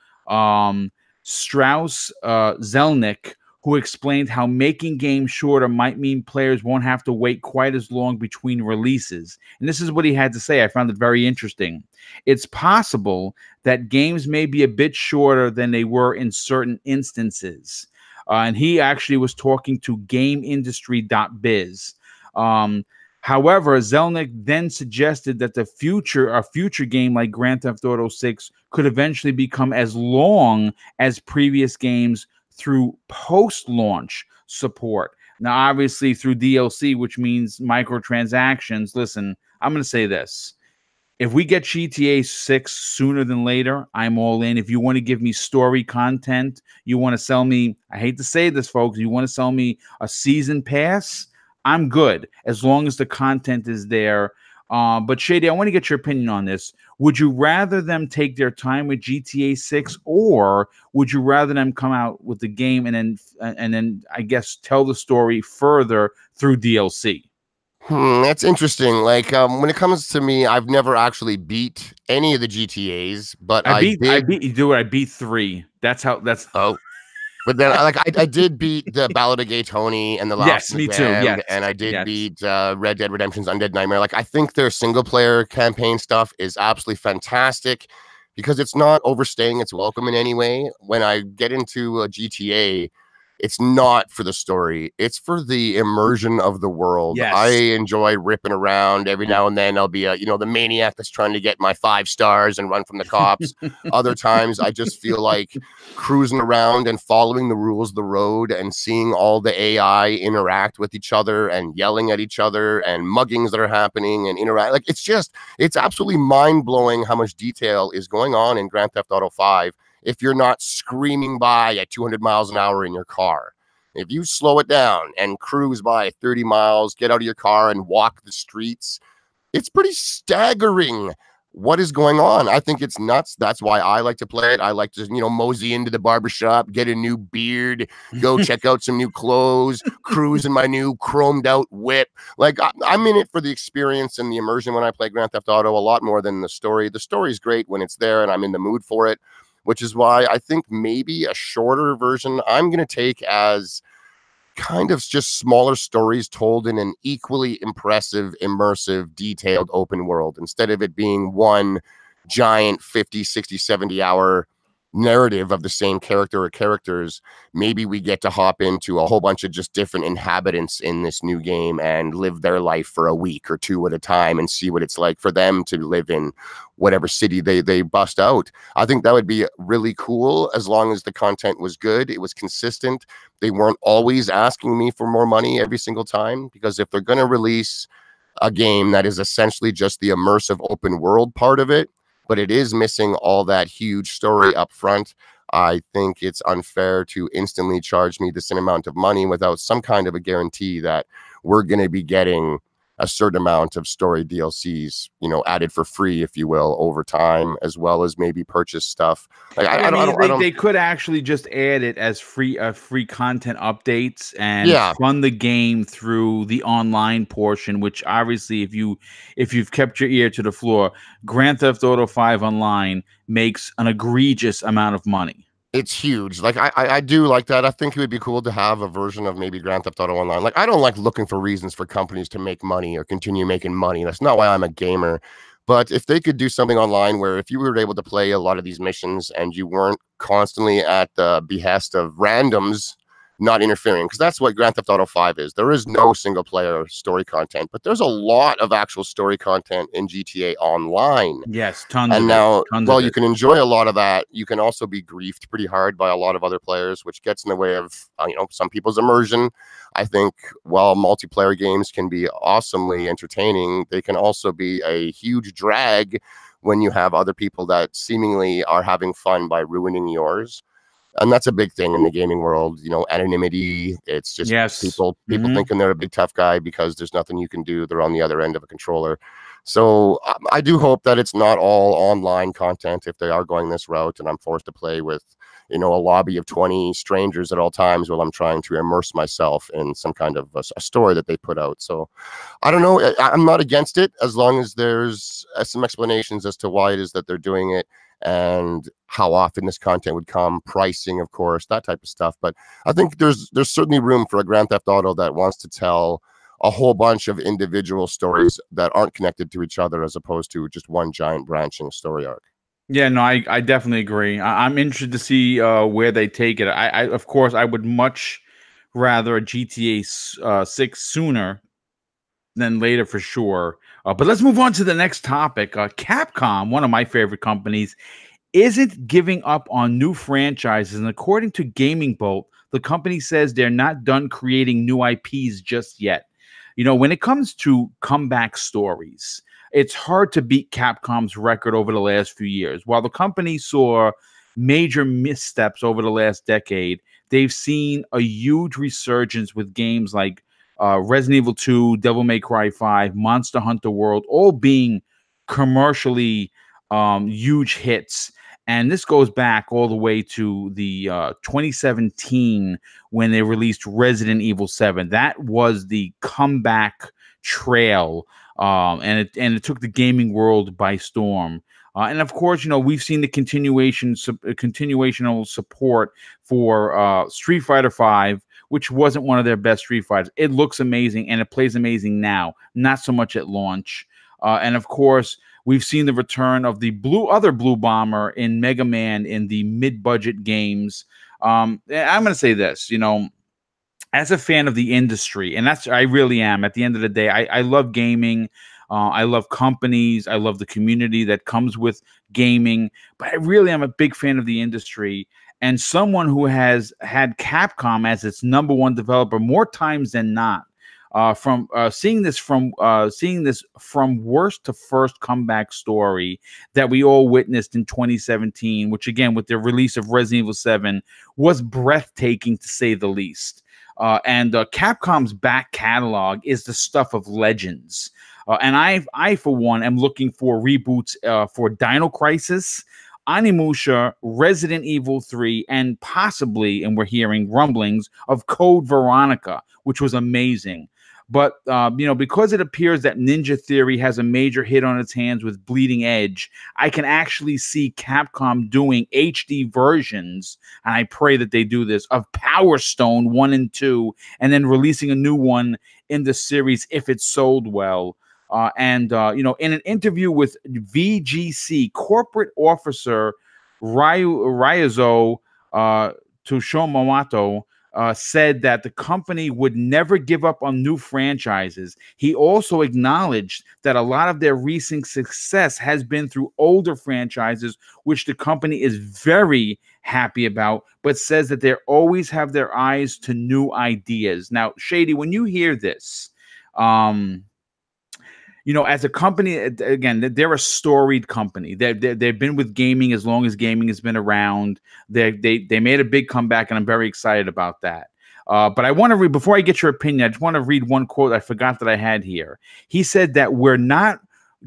Strauss Zelnick, who explained how making games shorter might mean players won't have to wait quite as long between releases. And this is what he had to say. I found it very interesting. It's possible that games may be a bit shorter than they were in certain instances. And he actually was talking to GameIndustry.biz. However, Zelnick then suggested that a future game like Grand Theft Auto 6 could eventually become as long as previous games through post-launch support. Now, obviously, through DLC, which means microtransactions. Listen, I'm going to say this. If we get GTA 6 sooner than later, I'm all in. If you want to give me story content, you want to sell me, I hate to say this, folks, you want to sell me a season pass, I'm good, as long as the content is there. But Shady, I want to get your opinion on this. Would you rather them take their time with GTA 6, or would you rather them come out with the game and then I guess tell the story further through DLC? That's interesting. Like when it comes to me, I've never actually beat any of the GTAs, but I beat 3. That's oh. But then, I did beat the Ballad of Gay Tony and the Last me too. Yes, and I did beat Red Dead Redemption's Undead Nightmare. Like, I think their single player campaign stuff is absolutely fantastic because it's not overstaying its welcome in any way. When I get into a GTA, It's not for the story. It's for the immersion of the world. I Yes. enjoy ripping around. Every now and then I'll be the maniac that's trying to get my 5 stars and run from the cops. Other times I just feel like cruising around and following the rules of the road and seeing all the AI interact with each other and yelling at each other and muggings that are happening and interact. Like, it's absolutely mind-blowing how much detail is going on in Grand Theft Auto 5 if you're not screaming by at 200 miles an hour in your car. If you slow it down and cruise by 30 miles, get out of your car and walk the streets, it's pretty staggering what is going on. I think it's nuts. That's why I like to play it. I like to, mosey into the barbershop, get a new beard, go check out some new clothes, cruise in my new chromed out whip. Like, I'm in it for the experience and the immersion when I play Grand Theft Auto a lot more than the story. The story is great when it's there and I'm in the mood for it, which is why I think maybe a shorter version I'm going to take as kind of just smaller stories told in an equally impressive, immersive, detailed open world, instead of it being one giant 50, 60, 70 hour narrative of the same character or characters. Maybe we get to hop into a whole bunch of just different inhabitants in this new game and live their life for a week or two at a time and see what it's like for them to live in whatever city they bust out. I think that would be really cool, as long as the content was good, it was consistent. They weren't always asking me for more money every single time, because if they're going to release a game that is essentially just the immersive open world part of it, but it is missing all that huge story up front, I think it's unfair to instantly charge me the same amount of money without some kind of a guarantee that we're going to be getting a certain amount of story DLCs, added for free, if you will, over time, as well as maybe purchase stuff. Like, I don't. They could actually just add it as free content updates and Yeah, fund the game through the online portion. Which obviously, if you've kept your ear to the floor, Grand Theft Auto 5 Online makes an egregious amount of money. it's huge. Like, I do like that. I think it would be cool to have a version of maybe Grand Theft Auto Online. Like, I don't like looking for reasons for companies to make money or continue making money. That's not why I'm a gamer. But if they could do something online where if you were able to play a lot of these missions and you weren't constantly at the behest of randoms not interfering, because that's what Grand Theft Auto 5 is. There is no single player story content, but there's a lot of actual story content in GTA Online. Yes, tons And of it. now, Tons while of you it. can enjoy a lot of that, you can also be griefed pretty hard by a lot of other players, which gets in the way of some people's immersion. I think while multiplayer games can be awesomely entertaining, they can also be a huge drag when you have other people that seemingly are having fun by ruining yours. And that's a big thing in the gaming world, anonymity. It's just Yes. people Mhm. thinking they're a big tough guy because there's nothing you can do. They're on the other end of a controller. So I do hope that it's not all online content if they are going this route, and I'm forced to play with, a lobby of 20 strangers at all times while I'm trying to immerse myself in some kind of a story that they put out. So I don't know. I'm not against it, as long as there's some explanations as to why it is that they're doing it and how often this content would come, pricing, of course, that type of stuff. But I think there's certainly room for a Grand Theft Auto that wants to tell a whole bunch of individual stories that aren't connected to each other, as opposed to just one giant branching story arc. Yeah, no, I definitely agree. I'm interested to see where they take it. Of course, I would much rather a GTA 6 sooner than later for sure. But let's move on to the next topic. Capcom, one of my favorite companies, isn't giving up on new franchises. And according to Gaming Bolt, the company says they're not done creating new IPs just yet. When it comes to comeback stories, it's hard to beat Capcom's record over the last few years. While the company saw major missteps over the last decade, they've seen a huge resurgence with games like Resident Evil 2, Devil May Cry 5, Monster Hunter World, all being commercially huge hits. And this goes back all the way to the 2017 when they released Resident Evil 7. That was the comeback trail, and it took the gaming world by storm. And of course, we've seen the continuational support for Street Fighter 5, which wasn't one of their best Street Fighters. It looks amazing and it plays amazing now, not so much at launch. And of course, we've seen the return of the other Blue Bomber in Mega Man in the mid-budget games. I'm going to say this, as a fan of the industry, and I really am. At the end of the day, I love gaming. I love companies. I love the community that comes with gaming. But I really am a big fan of the industry, and someone who has had Capcom as its number one developer more times than not. From seeing this from worst to first comeback story that we all witnessed in 2017, which again with the release of Resident Evil 7 was breathtaking to say the least. And Capcom's back catalog is the stuff of legends. And I, for one, am looking for reboots for Dino Crisis, Animusha, Resident Evil 3, and possibly, and we're hearing rumblings of Code Veronica, which was amazing. But, because it appears that Ninja Theory has a major hit on its hands with Bleeding Edge, I can actually see Capcom doing HD versions, and I pray that they do this, of Power Stone 1 and 2, and then releasing a new one in the series if it sold well. In an interview with VGC corporate officer Ryozo Toshomomoto, said that the company would never give up on new franchises. He also acknowledged that a lot of their recent success has been through older franchises, which the company is very happy about, but says that they always have their eyes to new ideas. Now, Shady, when you hear this, as a company, again, they're a storied company. They've been with gaming as long as gaming has been around. They made a big comeback, and I'm very excited about that. But I want to read, before I get your opinion, I just want to read one quote I forgot that I had here. He said that we're not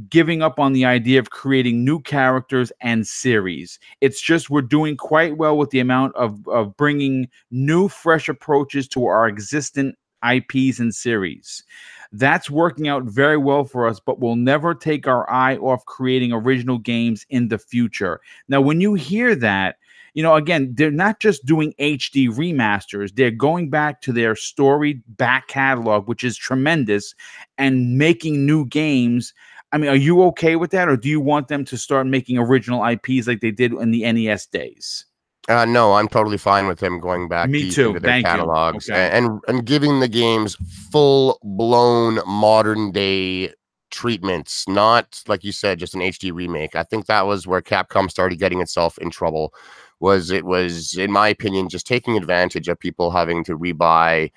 giving up on the idea of creating new characters and series. It's just we're doing quite well with the amount of bringing new, fresh approaches to our existing IPs and series. That's working out very well for us, but we'll never take our eye off creating original games in the future. Now, when you hear that, again, they're not just doing HD remasters. They're going back to their storied back catalog, which is tremendous, and making new games. I mean, are you okay with that, or do you want them to start making original IPs like they did in the NES days? No, I'm totally fine with them going back Me deep too. into their Thank catalogs you. Okay. and giving the games full-blown modern-day treatments, not, like you said, just an HD remake. I think that was where Capcom started getting itself in trouble. It was, in my opinion, just taking advantage of people having to rebuy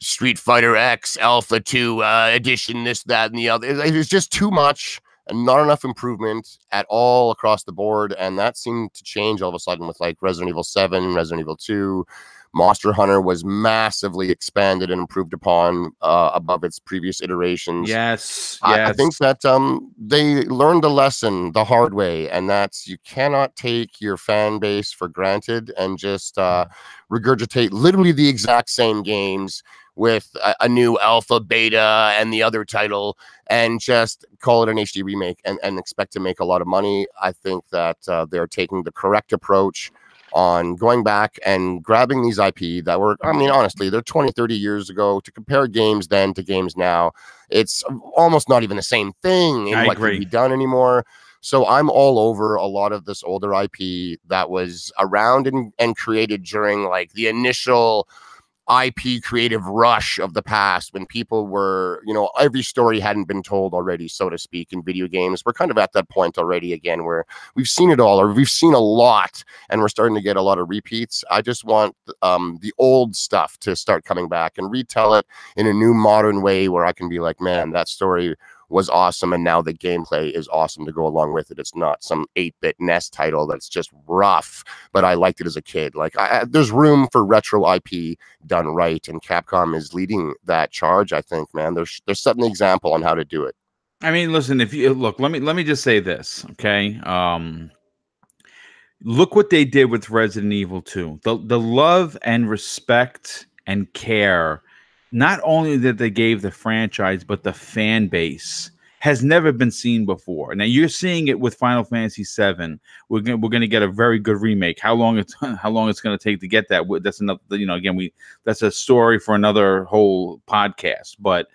Street Fighter X Alpha 2 edition, this, that, and the other. It was just too much. And not enough improvement at all across the board. And that seemed to change all of a sudden with like Resident Evil 7, Resident Evil 2. Monster Hunter was massively expanded and improved upon above its previous iterations. Yes. I think that they learned a lesson the hard way, and that's you cannot take your fan base for granted and just regurgitate literally the exact same games with a new alpha, beta, and the other title, and just call it an HD remake and expect to make a lot of money. I think that they're taking the correct approach on going back and grabbing these IP that were, I mean, honestly, they're 20, 30 years ago. To compare games then to games now, it's almost not even the same thing in what can be done anymore. So I'm all over a lot of this older IP that was around and created during like the initial IP creative rush of the past when people were, every story hadn't been told already, so to speak, in video games. We're kind of at that point already again where we've seen it all, or we've seen a lot, and we're starting to get a lot of repeats. I just want the old stuff to start coming back and retell it in a new modern way where I can be like, man, that story was awesome, and now the gameplay is awesome to go along with it. It's not some 8-bit NES title that's just rough, but I liked it as a kid. Like, there's room for retro IP done right, and Capcom is leading that charge. I think, man, they're setting the example on how to do it. I mean, listen, if you look, let me just say this, okay? Look what they did with Resident Evil 2. The love and respect and care, not only that they gave the franchise, but the fan base has never been seen before. Now you're seeing it with Final Fantasy VII. We're gonna get a very good remake. How long it's gonna take to get that? That's another. Again, that's a story for another whole podcast. But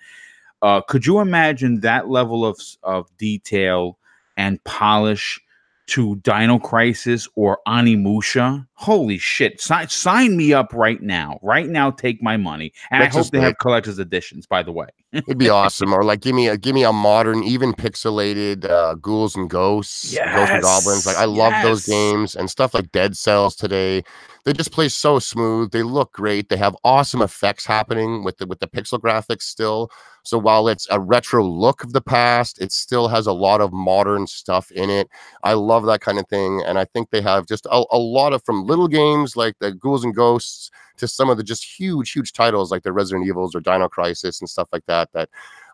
could you imagine that level of detail and polish to Dino Crisis or Animusha, holy shit! Sign me up right now. Right now, take my money. And I That's hope just they it. have collector's editions, by the way. It'd be awesome. Or like give me a modern, even pixelated ghouls and ghosts and goblins. Like Yes, I love those yes. games and stuff like Dead Cells today. They just play so smooth. They look great. They have awesome effects happening with the pixel graphics still. So while it's a retro look of the past, it still has a lot of modern stuff in it. I love that kind of thing. And I think they have just a lot of, from little games like the ghouls and ghosts to some of the just huge titles like the Resident Evils or Dino Crisis and stuff like that,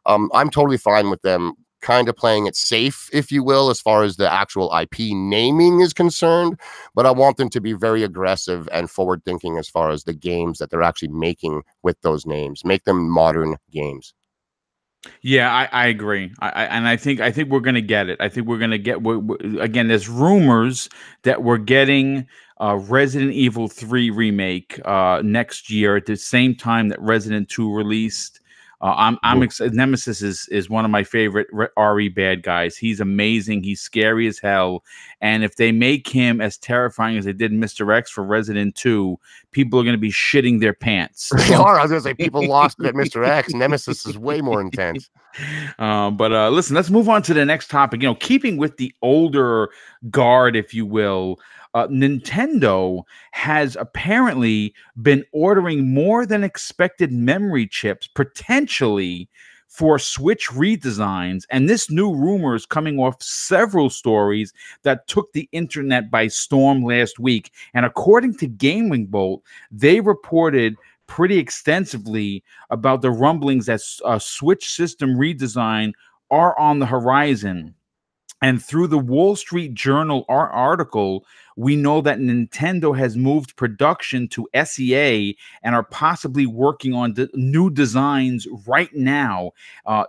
I'm totally fine with them kind of playing it safe, if you will, as far as the actual IP naming is concerned. But I want them to be very aggressive and forward thinking as far as the games that they're actually making with those names. Make them modern games. Yeah, I agree. And I think we're gonna get it. I think we're gonna get. Again, there's rumors that we're getting Resident Evil 3 remake next year at the same time that Resident 2 released. I'm excited. Nemesis is one of my favorite RE bad guys. He's amazing. He's scary as hell. And if they make him as terrifying as they did Mr. X for Resident 2, people are going to be shitting their pants. They are. I was going to say, people lost it at Mr. X. Nemesis is way more intense. But listen, let's move on to the next topic. Keeping with the older guard, if you will, Nintendo has apparently been ordering more than expected memory chips, potentially for Switch redesigns. And this new rumor is coming off several stories that took the internet by storm last week. And according to Gaming Bolt, they reported pretty extensively about the rumblings that a Switch system redesign are on the horizon. And through the Wall Street Journal article, we know that Nintendo has moved production to SEA and are possibly working on new designs right now.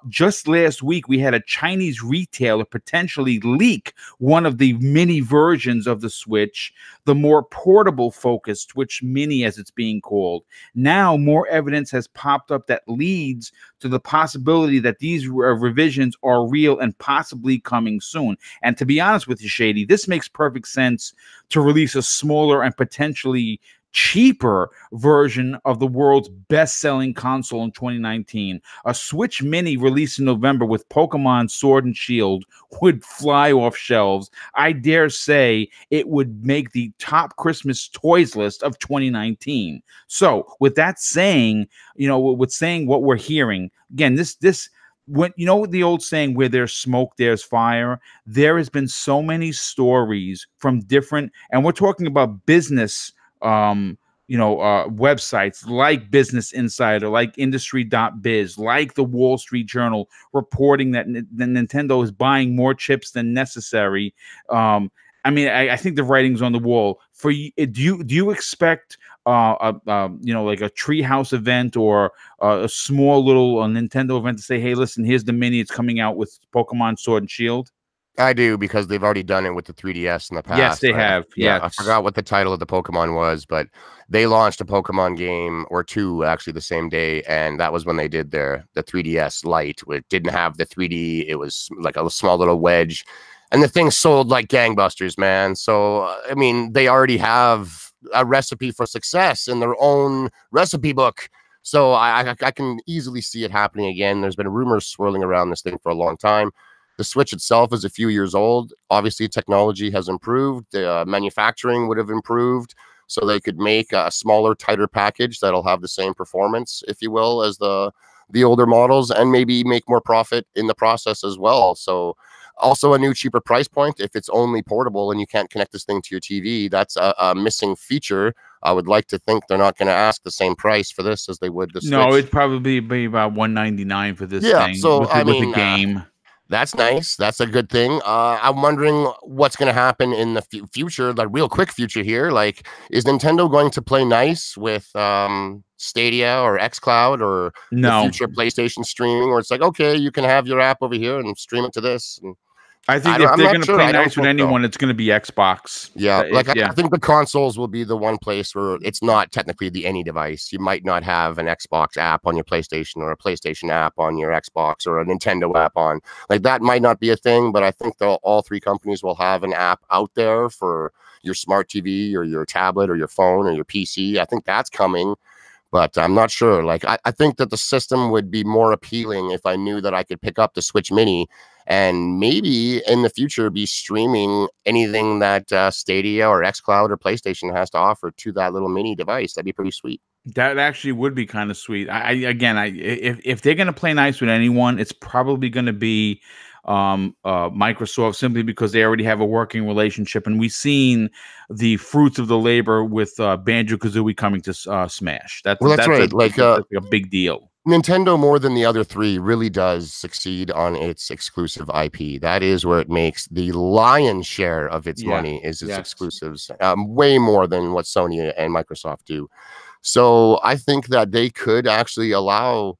Just last week, we had a Chinese retailer potentially leak one of the mini versions of the Switch, the more portable focused Switch Mini, as it's being called. Now, more evidence has popped up that leads to the possibility that these revisions are real and possibly coming soon. And to be honest with you, Shady, this makes perfect sense to release a smaller and potentially cheaper version of the world's best-selling console in 2019. A Switch Mini released in November with Pokemon Sword and Shield would fly off shelves. I dare say it would make the top Christmas toys list of 2019. So with that saying, with saying what we're hearing, again, this when the old saying, where there's smoke there's fire. There has been so many stories from different, and we're talking about business websites like Business Insider, like industry.biz, like the Wall Street Journal, reporting that Nintendo is buying more chips than necessary. I think the writing's on the wall. For you, do you expect like a treehouse event or a small little Nintendo event to say, hey, listen, here's the mini, it's coming out with Pokemon Sword and Shield? I do, because they've already done it with the 3DS in the past. Yes, they have. Yeah, Yes. I forgot what the title of the Pokemon was, but they launched a Pokemon game, or two actually, the same day, and that was when they did the 3DS Lite, which didn't have the 3D. It was like a small little wedge, and the thing sold like gangbusters, man. So I mean, they already have a recipe for success in their own recipe book. So I can easily see it happening again. There's been rumors swirling around this thing for a long time. The Switch itself is a few years old. Obviously, technology has improved. Manufacturing would have improved, so they could make a smaller, tighter package that'll have the same performance, if you will, as the older models, and maybe make more profit in the process as well. So also a new, cheaper price point. If it's only portable and you can't connect this thing to your TV, that's a missing feature. I would like to think they're not going to ask the same price for this as they would the Switch. No, it'd probably be about $199 for this thing. So with a game. That's nice. That's a good thing. I'm wondering what's going to happen in the future, the real quick future here. Like, is Nintendo going to play nice with Stadia or xCloud or the future PlayStation streaming, where it's like, okay, you can have your app over here and stream it to this? And I think if I'm they're not going to sure. play I don't nice with think so. anyone, it's going to be Xbox. Yeah, like Yeah. I think the consoles will be the one place where it's not technically the any device. You might not have an Xbox app on your PlayStation or a PlayStation app on your Xbox or a Nintendo app on like that might not be a thing, but I think all three companies will have an app out there for your smart TV or your tablet or your phone or your PC. I think that's coming, but I'm not sure. Like I think that the system would be more appealing if I knew that I could pick up the Switch Mini and maybe in the future be streaming anything that Stadia or xCloud or PlayStation has to offer to that little mini device. That'd be pretty sweet. That actually would be kind of sweet. If they're going to play nice with anyone, it's probably going to be Microsoft, simply because they already have a working relationship, and we've seen the fruits of the labor with Banjo-Kazooie coming to Smash. Well, that's right. Like that's a big deal. Nintendo, more than the other three, really does succeed on its exclusive IP. That is where it makes the lion's share of its money is its exclusives, way more than what Sony and Microsoft do. So I think that they could actually allow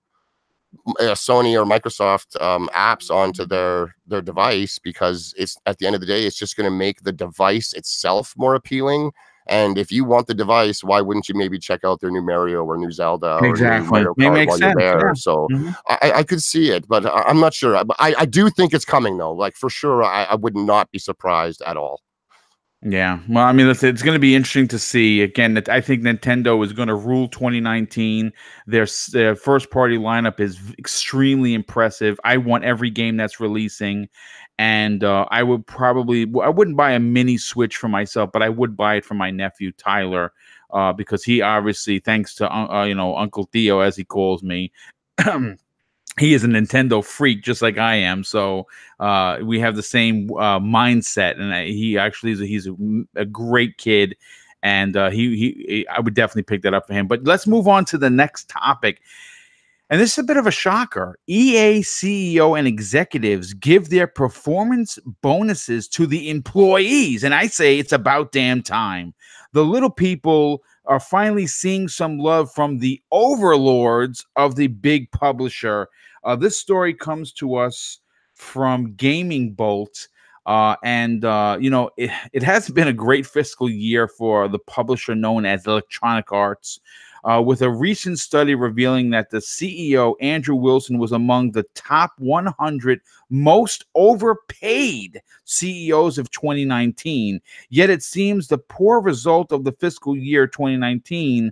Sony or Microsoft apps onto their device, because it's at the end of the day, it's just going to make the device itself more appealing. And if you want the device, why wouldn't you maybe check out their new Mario or new Zelda or new Mario Kart while you're there? Yeah. So I could see it, but I'm not sure. I do think it's coming though. Like for sure, I would not be surprised at all. Yeah, well, I mean, it's going to be interesting to see. Again, I think Nintendo is going to rule 2019. Their first party lineup is extremely impressive. I want every game that's releasing, and I wouldn't buy a mini Switch for myself, but I would buy it for my nephew Tyler, because he obviously, thanks to Uncle Theo, as he calls me. He is a Nintendo freak, just like I am. So we have the same mindset, and he actually he's a great kid, and I would definitely pick that up for him. But let's move on to the next topic. And this is a bit of a shocker. EA CEO and executives give their performance bonuses to the employees, and I say it's about damn time. The little people are finally seeing some love from the overlords of the big publisher. This story comes to us from Gaming Bolt. It has been a great fiscal year for the publisher known as Electronic Arts, with a recent study revealing that the CEO, Andrew Wilson, was among the top 100 most overpaid CEOs of 2019. Yet it seems the poor result of the fiscal year 2019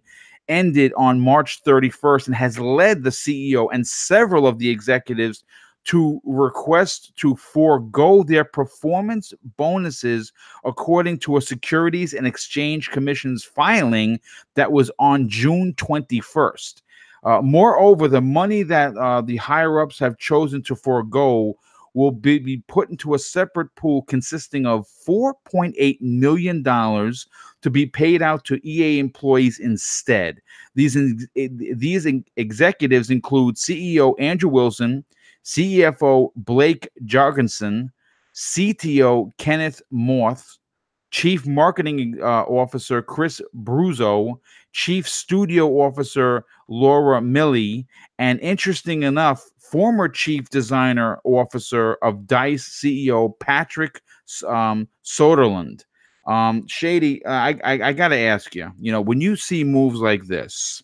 ended on March 31st and has led the CEO and several of the executives to request to forego their performance bonuses, according to a Securities and Exchange Commission's filing that was on June 21st. Moreover, the money that the higher-ups have chosen to forego will be put into a separate pool consisting of $4.8 million to be paid out to EA employees instead. These executives include CEO Andrew Wilson, CFO Blake Jorgensen, CTO Kenneth Morth, Chief Marketing Officer Chris Bruzzo, Chief Studio Officer Laura Milley, and interesting enough, former Chief Designer Officer of DICE CEO Patrick Soderlund. Shady, I got to ask you, when you see moves like this,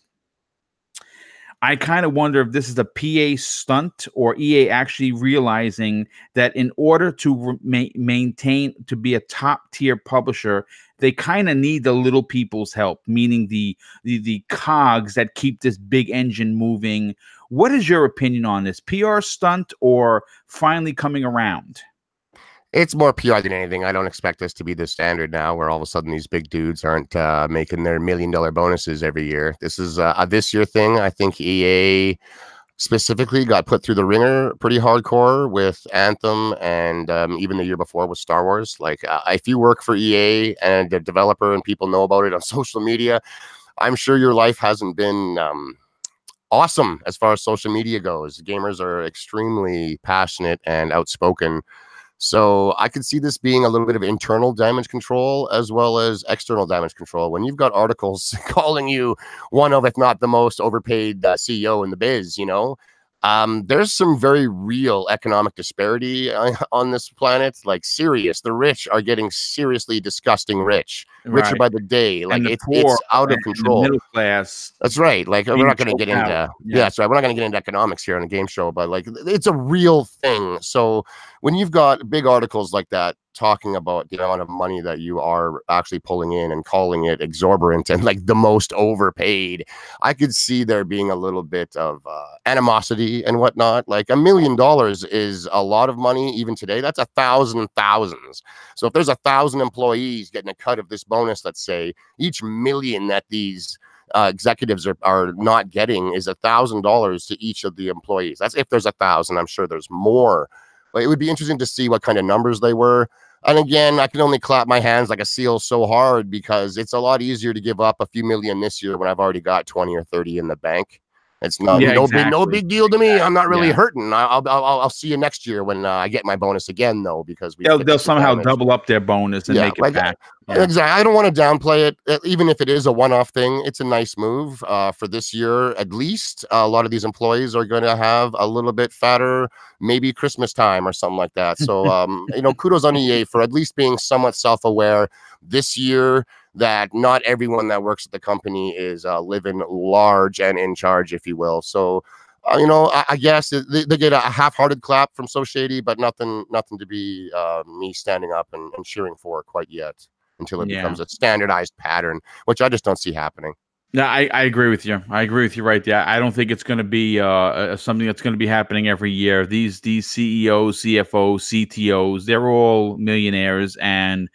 I kind of wonder if this is a PA stunt or EA actually realizing that in order to maintain, to be a top tier publisher, they kind of need the little people's help, meaning the cogs that keep this big engine moving. What is your opinion on this? PR stunt or finally coming around? It's more PR than anything. I don't expect this to be the standard now, where all of a sudden these big dudes aren't making their $1 million bonuses every year. This is a this year thing. I think EA specifically got put through the ringer pretty hardcore with Anthem, and even the year before with Star Wars. Like if you work for EA and a developer and people know about it on social media, I'm sure your life hasn't been awesome as far as social media goes. Gamers are extremely passionate and outspoken. So I could see this being a little bit of internal damage control as well as external damage control. When you've got articles calling you one of, if not the most overpaid CEO in the biz, there's some very real economic disparity on this planet. Like serious, the rich are getting seriously disgusting richer Right. by the day. Like And the it's poor out of and the control. middle class That's right. Like we're being not going to get choked out. into Yeah. yeah, that's right. We're not going to get into economics here on a game show, but like it's a real thing. So when you've got big articles like that talking about the amount of money that you are actually pulling in and calling it exorbitant and like the most overpaid, I could see there being a little bit of animosity and whatnot. Like $1 million is a lot of money even today. That's 1,000 thousands. So if there's 1,000 employees getting a cut of this bonus, let's say each million that these executives are not getting is $1,000 to each of the employees. That's if there's 1,000. I'm sure there's more, but it would be interesting to see what kind of numbers they were. And again, I can only clap my hands like a seal so hard because it's a lot easier to give up a few million this year when I've already got 20 or 30 in the bank. It's not Yeah, no exactly. big deal to me. I'm not really Yeah. hurting. I'll see you next year when I get my bonus again though, because we They'll fixed the somehow damage. double up their bonus and Yeah, make it like back. Yeah. exactly. I don't want to downplay it, even if it is a one-off thing. It's a nice move for this year, at least. A lot of these employees are going to have a little bit fatter, maybe Christmas time or something like that. So, kudos on EA for at least being somewhat self-aware this year that not everyone that works at the company is living large and in charge, if you will. So. I guess they get a half-hearted clap from So Shady, but nothing to be me standing up and cheering for quite yet until it Yeah. becomes a standardized pattern, which I just don't see happening. No, I agree with you. I agree with you right there. I don't think it's going to be something that's going to be happening every year. These CEOs, CFOs, CTOs, they're all millionaires, and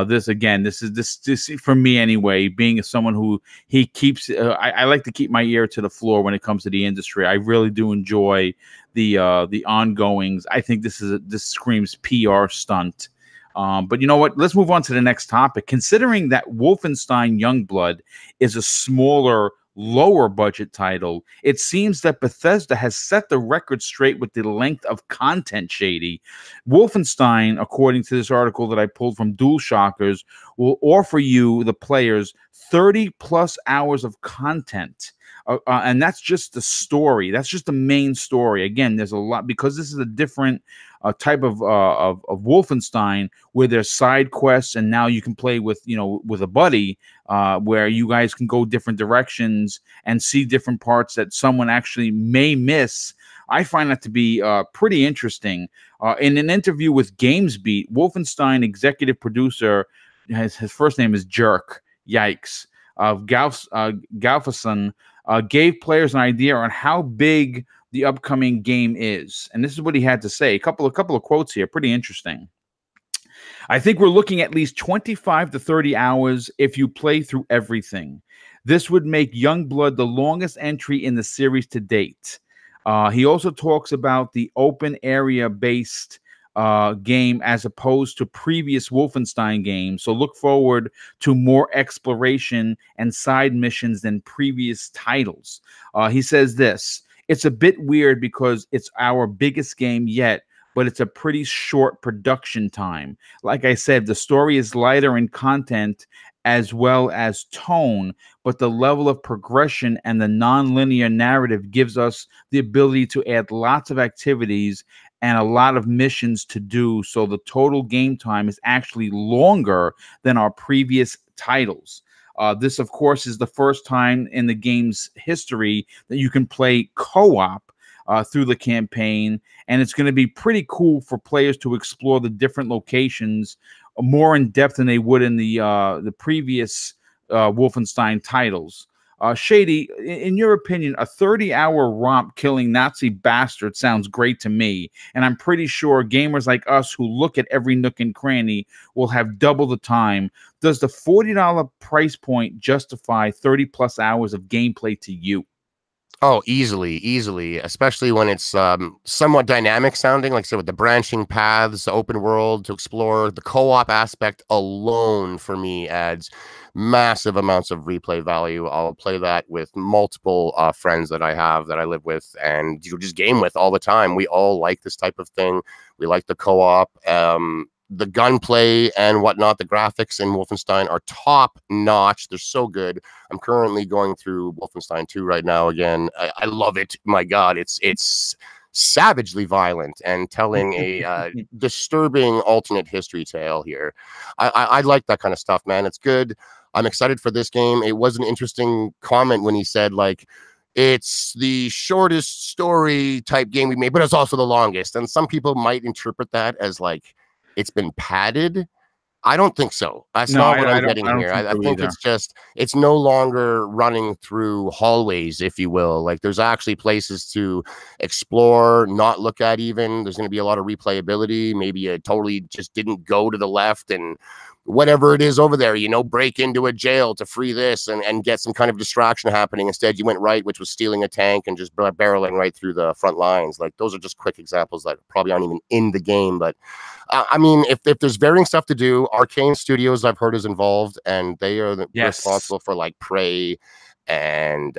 this again, this for me anyway. Being someone who he keeps, I like to keep my ear to the floor when it comes to the industry. I really do enjoy the ongoings. I think this screams PR stunt. But you know what? Let's move on to the next topic. Considering that Wolfenstein Youngblood is a smaller, lower budget title, it seems that Bethesda has set the record straight with the length of content. Shady. Wolfenstein, according to this article that I pulled from DualShockers, will offer you, the players, 30 plus hours of content. And that's just the story. That's just the main story. Again, there's a lot because this is a different type of Wolfenstein where there's side quests, and now you can play with a buddy where you guys can go different directions and see different parts that someone actually may miss. I find that to be pretty interesting. In an interview with GamesBeat, Wolfenstein executive producer, his first name is Jerk. Yikes. Of Galfason gave players an idea on how big the upcoming game is, and this is what he had to say. A couple of quotes here, pretty interesting. I think we're looking at least 25 to 30 hours if you play through everything. This would make Youngblood the longest entry in the series to date. He also talks about the open area based game as opposed to previous Wolfenstein games. So look forward to more exploration and side missions than previous titles. He says this: it's a bit weird because it's our biggest game yet, but it's a pretty short production time. Like I said, the story is lighter in content as well as tone, but the level of progression and the non-linear narrative gives us the ability to add lots of activities and a lot of missions to do. So the total game time is actually longer than our previous titles. This, of course, is the first time in the game's history that you can play co-op through the campaign, and it's going to be pretty cool for players to explore the different locations more in depth than they would in the previous Wolfenstein titles. Shady, in your opinion, a 30-hour romp killing Nazi bastard sounds great to me, and I'm pretty sure gamers like us who look at every nook and cranny will have double the time. Does the $40 price point justify 30 plus hours of gameplay to you? Oh, easily, especially when it's somewhat dynamic sounding, like I said, with the branching paths, the open world to explore. The co-op aspect alone for me adds massive amounts of replay value. I'll play that with multiple friends that I live with, and just game with all the time. We all like this type of thing. We like the co-op. the gunplay and whatnot, the graphics in Wolfenstein are top notch. They're so good. I'm currently going through Wolfenstein 2 right now again. I love it. My God, it's savagely violent and telling a disturbing alternate history tale here. I like that kind of stuff, man. It's good. I'm excited for this game. It was an interesting comment when he said, like, it's the shortest story type game we made, but it's also the longest. And some people might interpret that as like it's been padded. I don't think so. That's No, not what I'm I getting don't here. think I so think either. it's just, it's no longer running through hallways, if you will. Like there's actually places to explore, not look at even. There's going to be a lot of replayability. Maybe you totally just didn't go to the left and whatever it is over there, you know, break into a jail to free this and get some kind of distraction happening. Instead, you went right, which was stealing a tank and just barreling right through the front lines. Like those are just quick examples that probably aren't even in the game, but I mean, if there's varying stuff to do, Arcane Studios I've heard is involved, and they are Yes. responsible for like Prey and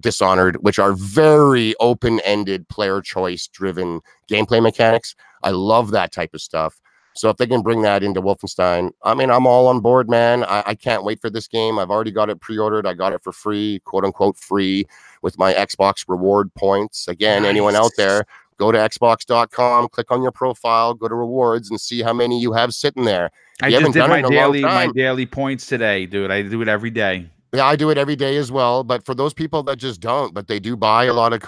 Dishonored, which are very open-ended, player choice-driven gameplay mechanics. I love that type of stuff. So if they can bring that into Wolfenstein, I mean, I'm all on board, man. I can't wait for this game. I've already got it pre-ordered. I got it for free, quote unquote free, with my Xbox reward points. Again, anyone out Nice. there, go to xbox.com, click on your profile, go to rewards, and see how many you have sitting there. If I you just haven't did done it my in a long my time, daily points today, dude. I do it every day. yeah, I do it every day as well. But for those people that just don't, but they do buy a lot of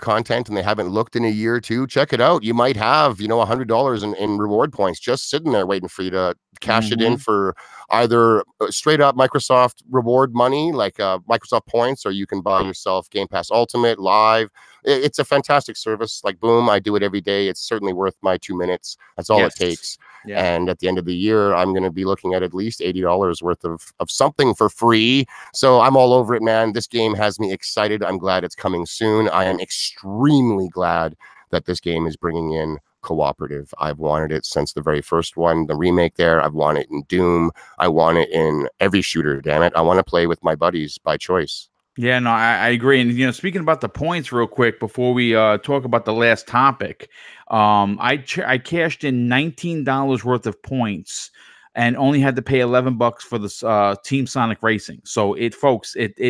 content and they haven't looked in a year or two, check it out. You might have, you know, $100 in reward points just sitting there waiting for you to cash it in Hmm. for either straight up Microsoft reward money, like Microsoft points, or you can buy yourself Game Pass Ultimate Live. It's a fantastic service. Like Boom, I do it every day. It's certainly worth my 2 minutes. That's all it Yes. takes. Yeah. And at the end of the year, I'm going to be looking at least $80 worth of something for free. So I'm all over it, man. This game has me excited. I'm glad it's coming soon. I am extremely glad that this game is bringing in cooperative. I've wanted it since the very first one, the remake there. I've wanted it in Doom. I want it in every shooter, damn it. I want to play with my buddies by choice. Yeah, no, I agree. And speaking about the points real quick before we talk about the last topic, I cashed in $19 worth of points and only had to pay $11 for the Team Sonic Racing. So it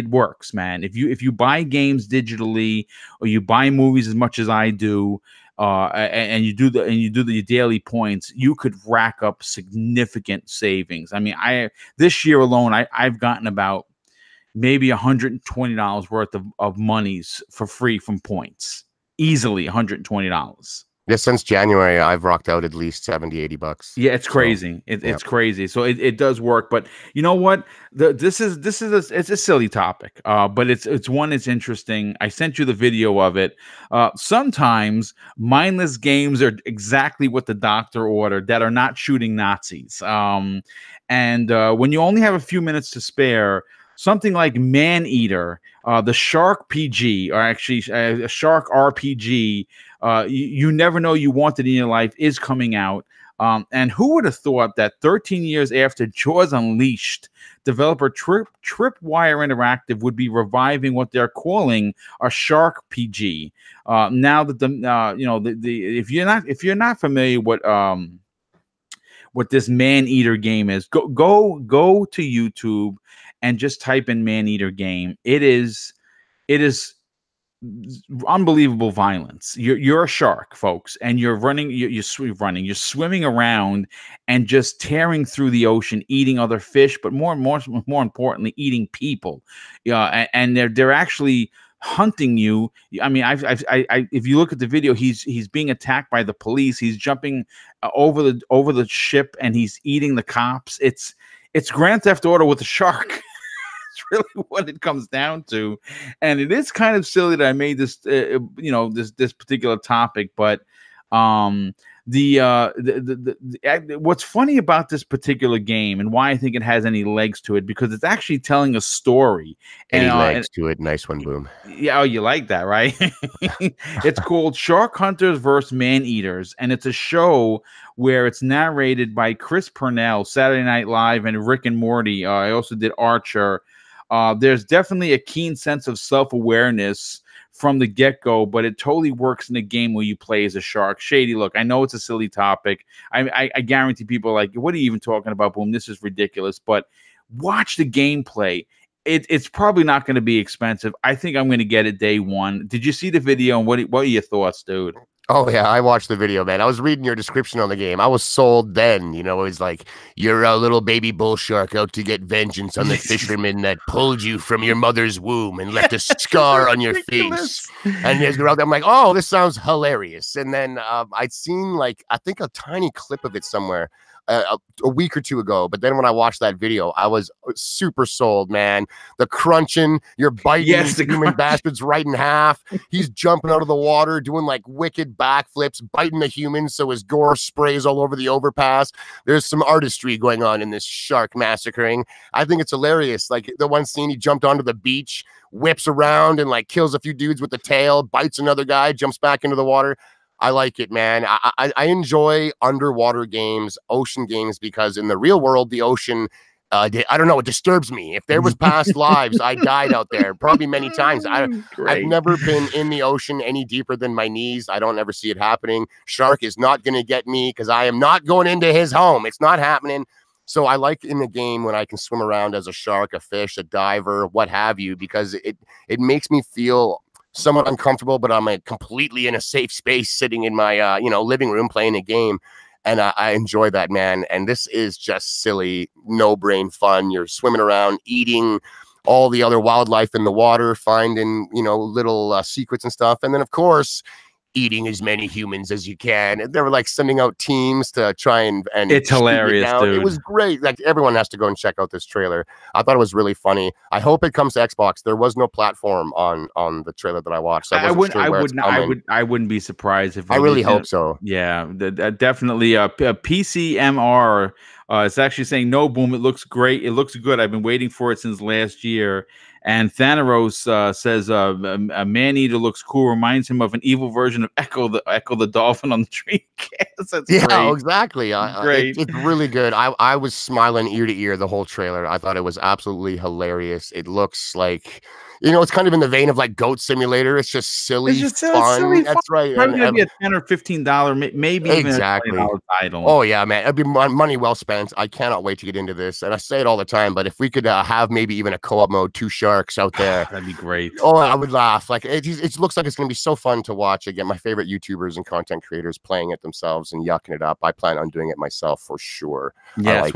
works, man. If you buy games digitally or you buy movies as much as I do, and you do the daily points, you could rack up significant savings. I mean, this year alone, I've gotten about maybe $120 worth of monies for free from points. Easily $120. Yeah, since January, I've rocked out at least 70, $80. Yeah, it's So, crazy. yeah. It's crazy. So it does work. But you know what? It's a silly topic. But it's one that's interesting. I sent you the video of it. Sometimes mindless games are exactly what the doctor ordered, that are not shooting Nazis. And when you only have a few minutes to spare, something like Maneater, the Shark PG, or actually a Shark RPG, you never know you want it in your life, is coming out. And who would have thought that 13 years after Jaws Unleashed, developer Tripwire Interactive would be reviving what they're calling a Shark PG? Now that the if you're not familiar with what this Maneater game is, go to YouTube and just type in Maneater game. It is unbelievable violence. You're a shark, folks, and you're running. You're swimming around and just tearing through the ocean, eating other fish, but more importantly, eating people. Yeah, and they're actually hunting you. I mean, if you look at the video, he's being attacked by the police. He's jumping over the ship and he's eating the cops. It's Grand Theft Auto with a shark. Really what it comes down to. And it is kind of silly that I made this this particular topic, but what's funny about this particular game and why I think it has any legs to it, because it's actually telling a story. Any And legs to it. Nice one, Boom. yeah, oh, you like that, right? It's called Shark Hunters vs. Man-Eaters, and it's a show where it's narrated by Chris Purnell, Saturday Night Live, and Rick and Morty. I also did Archer. There's definitely a keen sense of self-awareness from the get-go, but it totally works in a game where you play as a shark. Shady, look, I know it's a silly topic. I guarantee people are like, what are you even talking about, Boom? This is ridiculous. But watch the gameplay. It's probably not going to be expensive. I think I'm going to get it day one. Did you see the video, and what are your thoughts, dude? Oh, yeah, I watched the video, man. I was reading your description on the game. I was sold then. You know, it was like, you're a little baby bull shark out to get vengeance on the fisherman that pulled you from your mother's womb and left a scar on your face. And I'm like, oh, this sounds hilarious. And then I'd seen, like, I think a tiny clip of it somewhere a week or two ago. But then when I watched that video, I was super sold, man. The crunching, you're biting the human bastards right in half. He's jumping out of the water, doing like wicked backflips, biting the humans so his gore sprays all over the overpass. There's some artistry going on in this shark massacring. I think it's hilarious. Like the one scene, he jumped onto the beach, whips around and like kills a few dudes with the tail, bites another guy, jumps back into the water. I like it, man. I enjoy underwater games, ocean games, because in the real world, the ocean, I don't know, it disturbs me. If there was past lives, I died out there probably many times. I've never been in the ocean any deeper than my knees. I don't ever see it happening. Shark is not going to get me because I am not going into his home. It's not happening. So I like in the game when I can swim around as a shark, a fish, a diver, what have you, because it makes me feel somewhat uncomfortable, but I'm completely in a safe space sitting in my living room playing a game, and I enjoy that, man. And this is just silly, no brain fun. You're swimming around, eating all the other wildlife in the water, finding little secrets and stuff, and then of course eating as many humans as you can. And they were like sending out teams to try and it's hilarious, dude. It was great. Like everyone has to go and check out this trailer. I thought it was really funny. I hope it comes to Xbox. There was no platform on the trailer that I watched. So I wouldn't be surprised if I really hope so. Yeah, definitely. PCMR it's actually saying, no, Boom, it looks great. It looks good. I've been waiting for it since last year. And Thanaros says a man-eater looks cool. Reminds him of an evil version of Echo the dolphin on the Dreamcast. That's yeah, great. Exactly. Great. It's really good. I was smiling ear to ear the whole trailer. I thought it was absolutely hilarious. It looks like, it's kind of in the vein of like Goat Simulator. It's just silly, fun. Silly That's fun. right. Probably gonna be a $10 or $15, maybe exactly. even a $20 title. Oh yeah, man, it'd be money well spent. I cannot wait to get into this, and I say it all the time. But if we could have maybe even a co-op mode, 2 sharks out there, that'd be great. Oh, I would laugh. Like it looks like it's gonna be so fun to watch. Again, my favorite YouTubers and content creators playing it themselves and yucking it up. I plan on doing it myself for sure. Yes,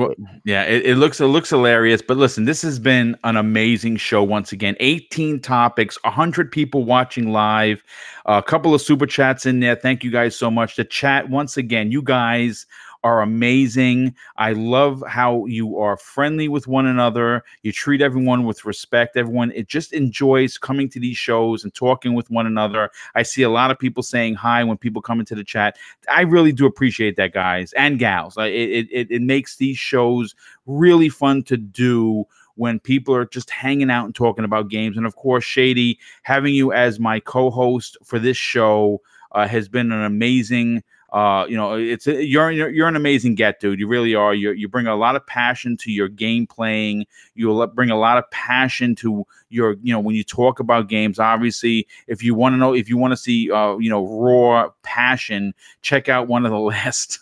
it looks hilarious. But listen, this has been an amazing show once again. 18 topics. 100 people watching live, a couple of super chats in there. Thank you guys so much. The chat, once again, you guys are amazing. I love how you are friendly with one another. You treat everyone with respect. Everyone, it just enjoys coming to these shows and talking with one another. I see a lot of people saying hi when people come into the chat. I really do appreciate that, guys and gals. It makes these shows really fun to do when people are just hanging out and talking about games. And of course, Shady, having you as my co-host for this show has been an amazing you're an amazing get, dude. You really are. You bring a lot of passion to your game playing. You bring a lot of passion to your, when you talk about games. Obviously, if you want to see raw passion, check out one of the last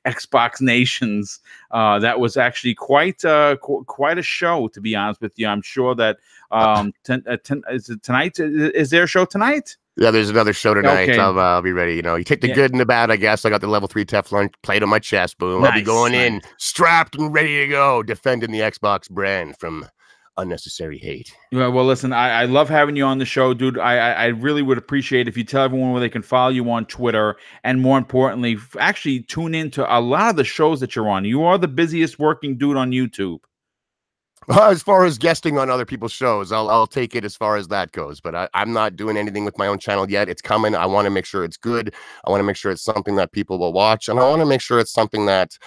Xbox Nations. That was actually quite a show, to be honest with you. I'm sure that is it tonight? Is there a show tonight? Yeah, there's another show tonight. Okay. I'll be ready. You take the good and the bad, I guess. I got the level 3 Teflon plate on my chest. Boom. I'll be going in strapped and ready to go, defending the Xbox brand from unnecessary hate. Yeah, well, listen, I love having you on the show, dude. I really would appreciate if you tell everyone where they can follow you on Twitter, and more importantly, actually tune into a lot of the shows that you're on. You are the busiest working dude on YouTube. As far as guesting on other people's shows, I'll take it as far as that goes. But I'm not doing anything with my own channel yet. It's coming. I want to make sure it's good. I want to make sure it's something that people will watch, and I want to make sure it's something that,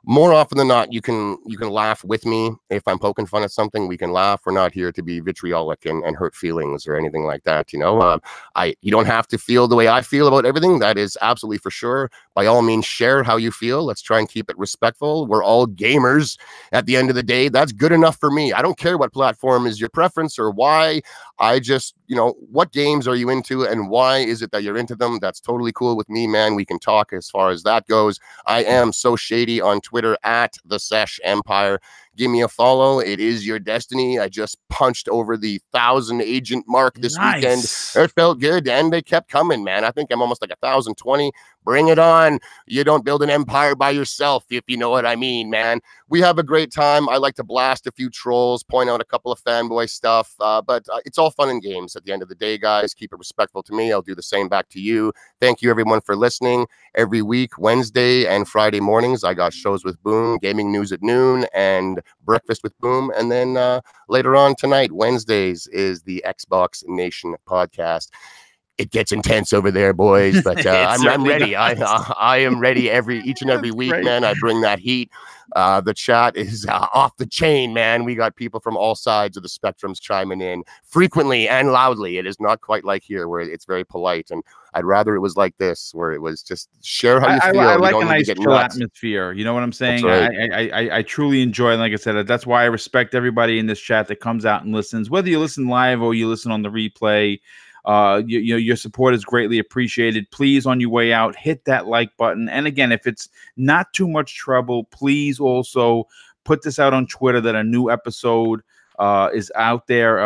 more often than not, you can laugh with me. If I'm poking fun at something, we can laugh. We're not here to be vitriolic and hurt feelings or anything like that. You don't have to feel the way I feel about everything. That is absolutely for sure. by all means, share how you feel. Let's try and keep it respectful. We're all gamers at the end of the day. That's good enough for me. I don't care what platform is your preference or why. I just, what games are you into and why is it that you're into them? That's totally cool with me, man. We can talk as far as that goes. I am so shady on Twitter at the Sesh Empire. Give me a follow. It is your destiny. I just punched over the 1,000 agent mark this weekend. It felt good, and they kept coming, man. I think I'm almost like 1,020. Bring it on. You don't build an empire by yourself, if you know what I mean, man. We have a great time. I like to blast a few trolls, point out a couple of fanboy stuff, but it's all fun and games at the end of the day, guys. Keep it respectful to me. I'll do the same back to you. Thank you, everyone, for listening. Every week, Wednesday and Friday mornings, I got shows with Boom, gaming news at noon, and breakfast with Boom. And then later on tonight, Wednesdays, is the Xbox Nation podcast. It gets intense over there, boys, but I'm ready. I am ready each and every week, man. I bring that heat. The chat is off the chain, man. We got people from all sides of the spectrums chiming in frequently and loudly. It is not quite like here where it's very polite, and I'd rather it was like this, where it was just share how you feel. I like a nice chill atmosphere. You know what I'm saying? Right. I truly enjoy, like I said, that's why I respect everybody in this chat that comes out and listens, whether you listen live or you listen on the replay. Your support is greatly appreciated. Please, on your way out, hit that like button. And again, if it's not too much trouble, please also put this out on Twitter that a new episode is out there.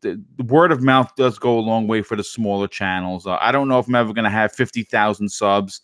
The word of mouth does go a long way for the smaller channels. I don't know if I'm ever going to have 50,000 subs.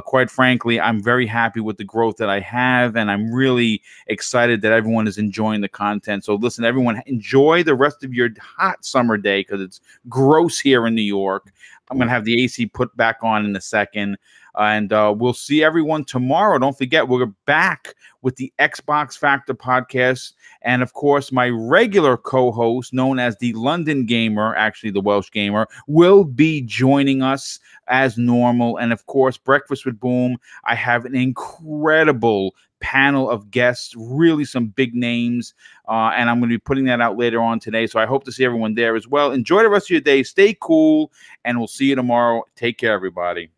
Quite frankly, I'm very happy with the growth that I have, and I'm really excited that everyone is enjoying the content. So listen, everyone, enjoy the rest of your hot summer day, because it's gross here in New York. I'm going to have the AC put back on in a second. And we'll see everyone tomorrow. Don't forget, we're back with the Xbox Factor podcast. And, of course, my regular co-host, known as the London Gamer, actually the Welsh Gamer, will be joining us as normal. And, of course, Breakfast with Boom. I have an incredible panel of guests, really some big names. And I'm going to be putting that out later on today. So I hope to see everyone there as well. Enjoy the rest of your day. Stay cool. And we'll see you tomorrow. Take care, everybody.